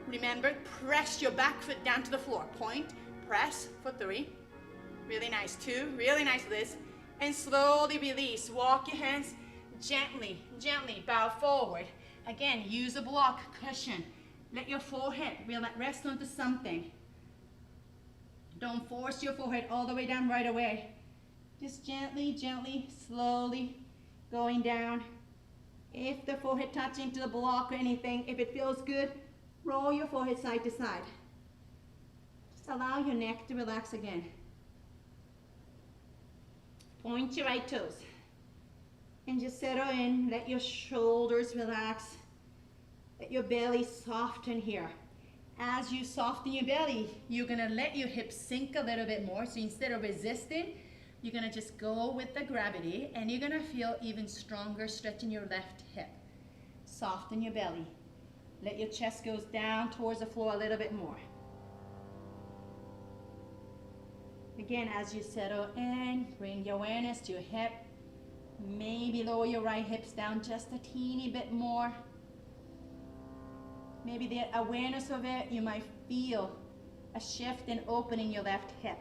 Remember, press your back foot down to the floor. Point, press for 3. Really nice, 2. Really nice, Liz. And slowly release. Walk your hands gently, gently. Bow forward. Again, use a block, cushion. Let your forehead rest onto something. Don't force your forehead all the way down right away. Just gently, gently, slowly going down. If the forehead touching to the block or anything, if it feels good, roll your forehead side to side. Just allow your neck to relax again. Point your right toes. And just settle in. Let your shoulders relax. Let your belly soften here. As you soften your belly, you're gonna let your hips sink a little bit more. So instead of resisting, you're gonna just go with the gravity, and you're gonna feel even stronger stretching your left hip. Soften your belly. Let your chest go down towards the floor a little bit more. Again, as you settle in, bring your awareness to your hip. Maybe lower your right hips down just a teeny bit more. Maybe the awareness of it, you might feel a shift and opening your left hip.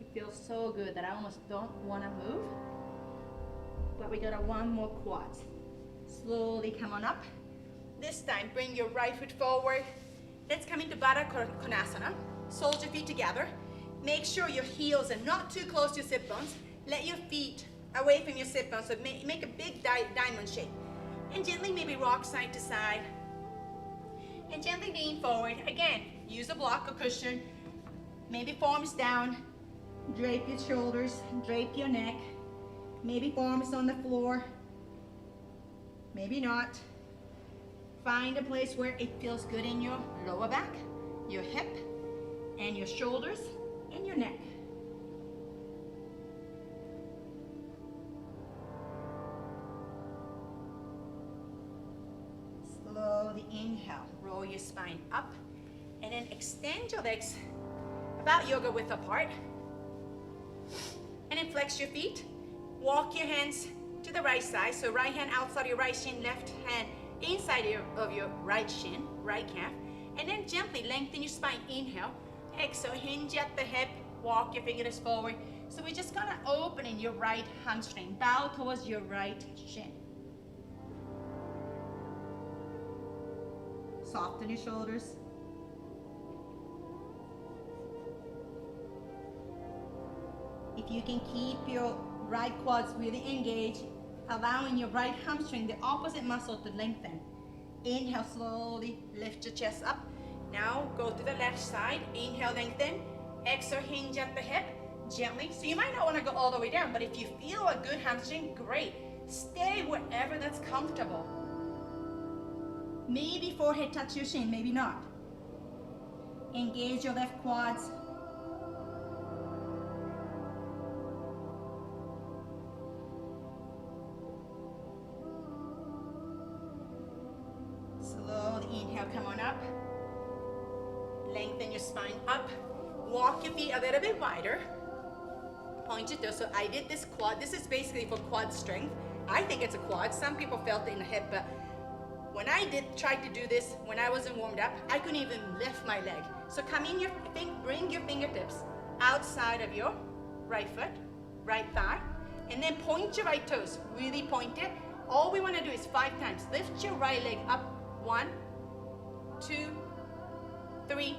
It feels so good that I almost don't want to move. But we got one more quad. Slowly come on up. This time, bring your right foot forward. Let's come into Baddha Konasana. Soldier feet together. Make sure your heels are not too close to your sit bones. Let your feet away from your sit bones, so make a big diamond shape. And gently maybe rock side to side. And gently lean forward. Again, use a block or cushion. Maybe palms down. Drape your shoulders, drape your neck. Maybe palms on the floor. Maybe not. Find a place where it feels good in your lower back, your hip, and your shoulders, and your neck. Slowly inhale, roll your spine up, and then extend your legs about yoga width apart. And then flex your feet. Walk your hands to the right side, so right hand outside your right shin, left hand inside of your right shin, right calf, and then gently lengthen your spine. Inhale, exhale, hinge at the hip, walk your fingertips forward. So we're just gonna open in your right hamstring, bow towards your right shin. Soften your shoulders. If you can keep your right quads really engaged, allowing your right hamstring, the opposite muscle, to lengthen. Inhale, slowly lift your chest up. Now go to the left side. Inhale, lengthen. Exhale, hinge at the hip. Gently. So you might not want to go all the way down, but if you feel a good hamstring, great. Stay wherever that's comfortable. Maybe forehead touch your shin, maybe not. Engage your left quads. Slowly inhale, come on up. Lengthen your spine up. Walk your feet a little bit wider. Point your toes. So I did this quad. This is basically for quad strength. I think it's a quad. Some people felt it in the hip, but when I tried to do this, when I wasn't warmed up, I couldn't even lift my leg. So come in bring your fingertips outside of your right foot, right thigh, and then point your right toes. Really point it. All we want to do is 5 times. Lift your right leg up. 1, 2, 3,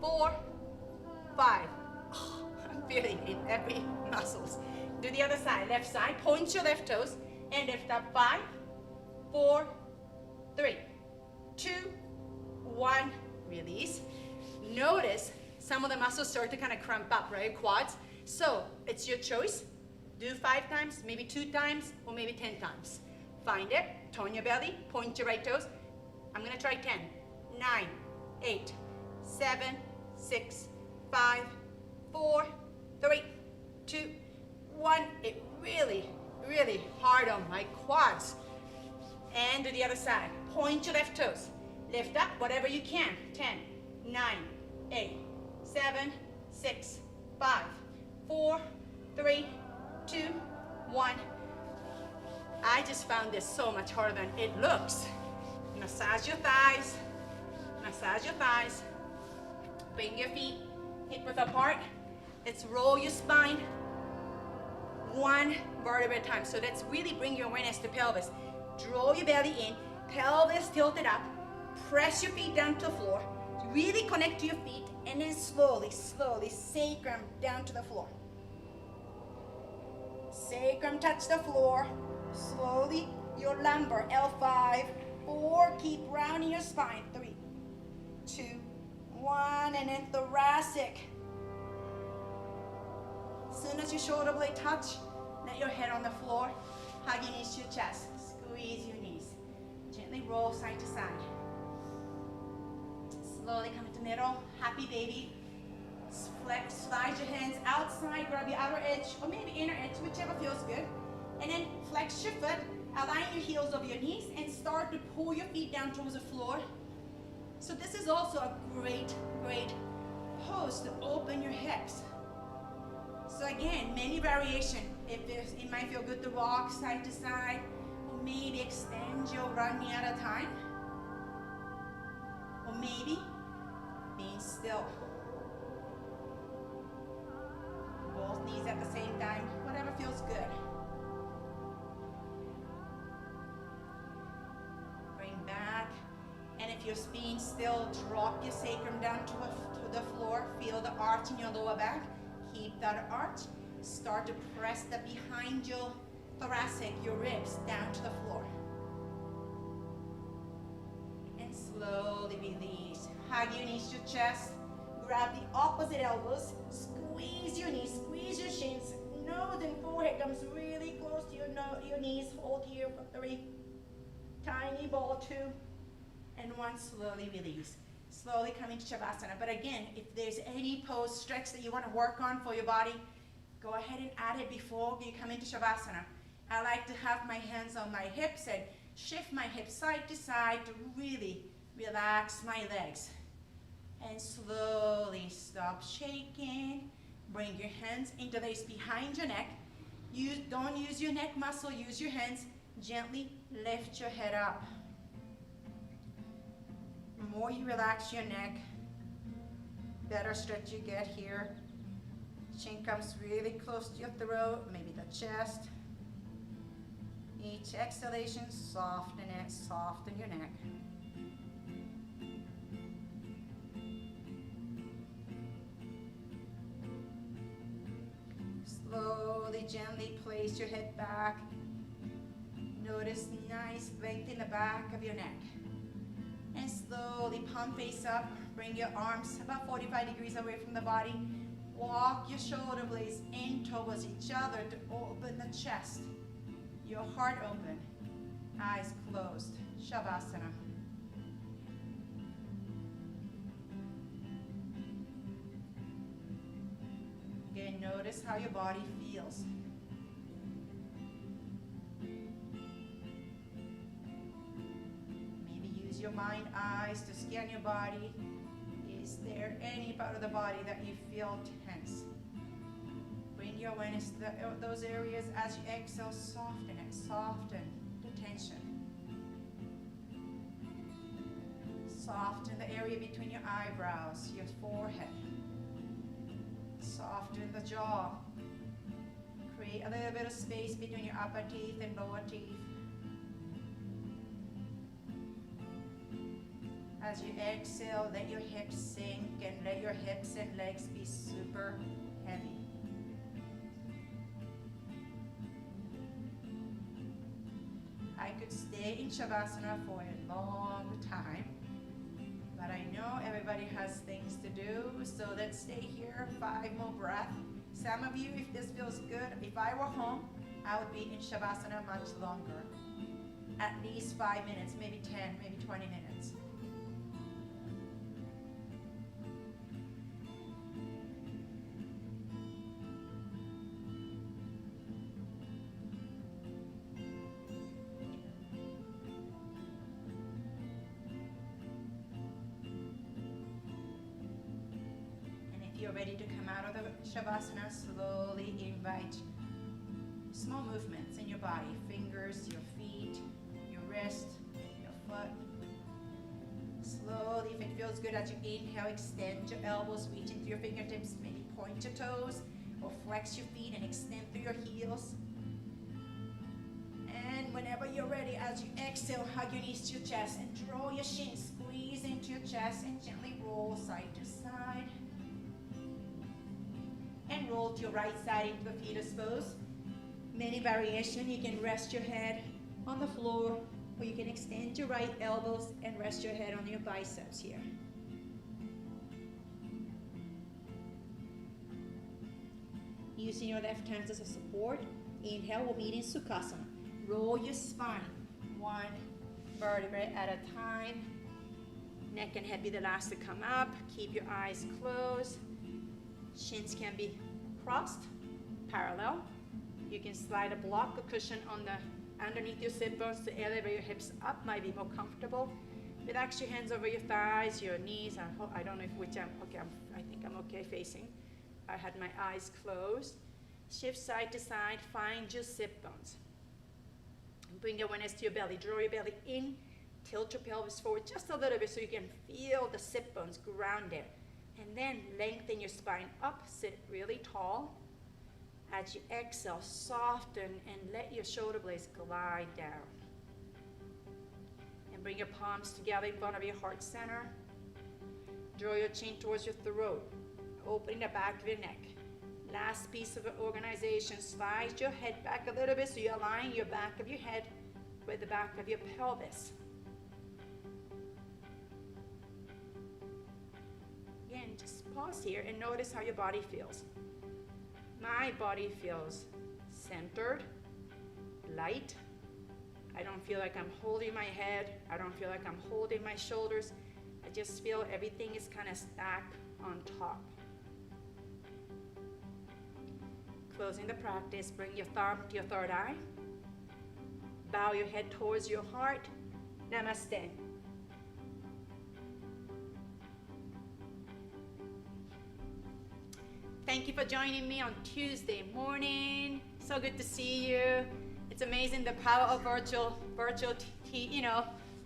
4, 5. Oh, I'm feeling it in every muscles. Do the other side, left side. Point your left toes and lift up. 5, 4, 3, 2, 1. Release. Notice some of the muscles start to kind of cramp up, right? Quads. So it's your choice. Do 5 times, maybe 2 times, or maybe 10 times. Find it. Turn your belly. Point your right toes. I'm going to try 10, 9, 8, 7, 6, 5, 4, 3, 2, 1. It really, really hard on my quads. And do the other side. Point your left toes. Lift up whatever you can. 10, 9, 8, 7, 6, 5, 4, 3, 2, 1. I just found this so much harder than it looks. Massage your thighs. Massage your thighs. Bring your feet hip width apart. Let's roll your spine 1 vertebra at a time. So let's really bring your awareness to pelvis. Draw your belly in. Pelvis tilted up. Press your feet down to the floor. Really connect to your feet. And then slowly, slowly, sacrum down to the floor. Sacrum touch the floor. Slowly, your lumbar, L5, 4, keep rounding your spine, 3, 2, 1, and then thoracic. As soon as your shoulder blade touch, let your head on the floor, hug your knees to your chest, squeeze your knees. Gently roll side to side. Slowly come into middle, happy baby. Flex, slide your hands outside, grab your outer edge, or maybe inner edge, whichever feels good. And then flex your foot, align your heels over your knees, and start to pull your feet down towards the floor. So this is also a great, great pose to open your hips. So again, many variation. It might feel good to rock side to side, or maybe extend your run knee at a time, or maybe being still. Both knees at the same time, whatever feels good. Bring back, and if you're being still, drop your sacrum down to the floor. Feel the arch in your lower back. Keep that arch. Start to press the behind your thoracic, your ribs, down to the floor. And slowly release. Hug your knees to your chest. Grab the opposite elbows. Squeeze your knees, squeeze your shins. Nose and forehead comes really close to your knees. Hold here for 3. Tiny ball, 2. And 1, slowly release. Slowly come into Shavasana. But again, if there's any pose, stretch that you want to work on for your body, go ahead and add it before you come into Shavasana. I like to have my hands on my hips and shift my hips side to side to really relax my legs. And slowly stop shaking. Bring your hands into the behind your neck. Don't use your neck muscle, use your hands. Gently lift your head up. The more you relax your neck, better stretch you get here. Chin comes really close to your throat, maybe the chest. Each exhalation, soften it, soften your neck. Slowly, gently place your head back. Notice nice length in the back of your neck. And slowly palm face up. Bring your arms about 45 degrees away from the body. Walk your shoulder blades in towards each other to open the chest. Your heart open, eyes closed. Shavasana. Again, notice how your body feels. Maybe use your mind eyes to scan your body. Is there any part of the body that you feel tense? Bring your awareness to those areas as you exhale. Soften it. Soften the tension. Soften the area between your eyebrows, your forehead. Soften the jaw. Create a little bit of space between your upper teeth and lower teeth. As you exhale, let your hips sink and let your hips and legs be super heavy. I could stay in Shavasana for a long time, but I know everybody has things to do, so let's stay here, 5 more breaths. Some of you, if this feels good, if I were home, I would be in Shavasana much longer. At least 5 minutes, maybe 10, maybe 20 minutes. You're ready to come out of the Shavasana, slowly invite small movements in your body, fingers, your feet, your wrist, your foot. Slowly, if it feels good as you inhale, extend your elbows, reach into your fingertips, maybe point your toes, or flex your feet and extend through your heels. And whenever you're ready, as you exhale, hug your knees to your chest and draw your shins, squeeze into your chest and gently roll side to side. And roll to your right side into the fetus pose. Many variations. You can rest your head on the floor, or you can extend your right elbows and rest your head on your biceps here. Using your left hands as a support. Inhale, we'll meet in Sukhasana. Roll your spine, 1 vertebrae at a time. Neck and head be the last to come up. Keep your eyes closed. Shins can be crossed, parallel. You can slide a block, a cushion on the underneath your sit bones to elevate your hips up, might be more comfortable. Relax your hands over your thighs, your knees. I don't know which I'm okay. I think I'm okay facing. I had my eyes closed. Shift side to side. Find your sit bones. Bring your awareness to your belly. Draw your belly in. Tilt your pelvis forward just a little bit so you can feel the sit bones grounded. And then lengthen your spine up, sit really tall. As you exhale, soften and let your shoulder blades glide down. And bring your palms together in front of your heart center. Draw your chin towards your throat, opening the back of your neck. Last piece of the organization, slide your head back a little bit so you align your back of your head with the back of your pelvis. Again, just pause here and notice how your body feels. My body feels centered, light. I don't feel like I'm holding my head. I don't feel like I'm holding my shoulders. I just feel everything is kind of stacked on top. Closing the practice, bring your thumb to your third eye. Bow your head towards your heart. Namaste. Thank you for joining me on Tuesday morning. So good to see you. It's amazing the power of virtual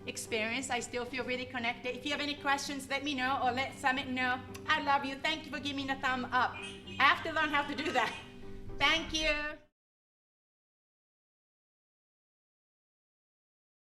experience. I still feel really connected. If you have any questions, let me know or let Summit know. I love you. Thank you for giving me a thumb up. I have to learn how to do that. Thank you.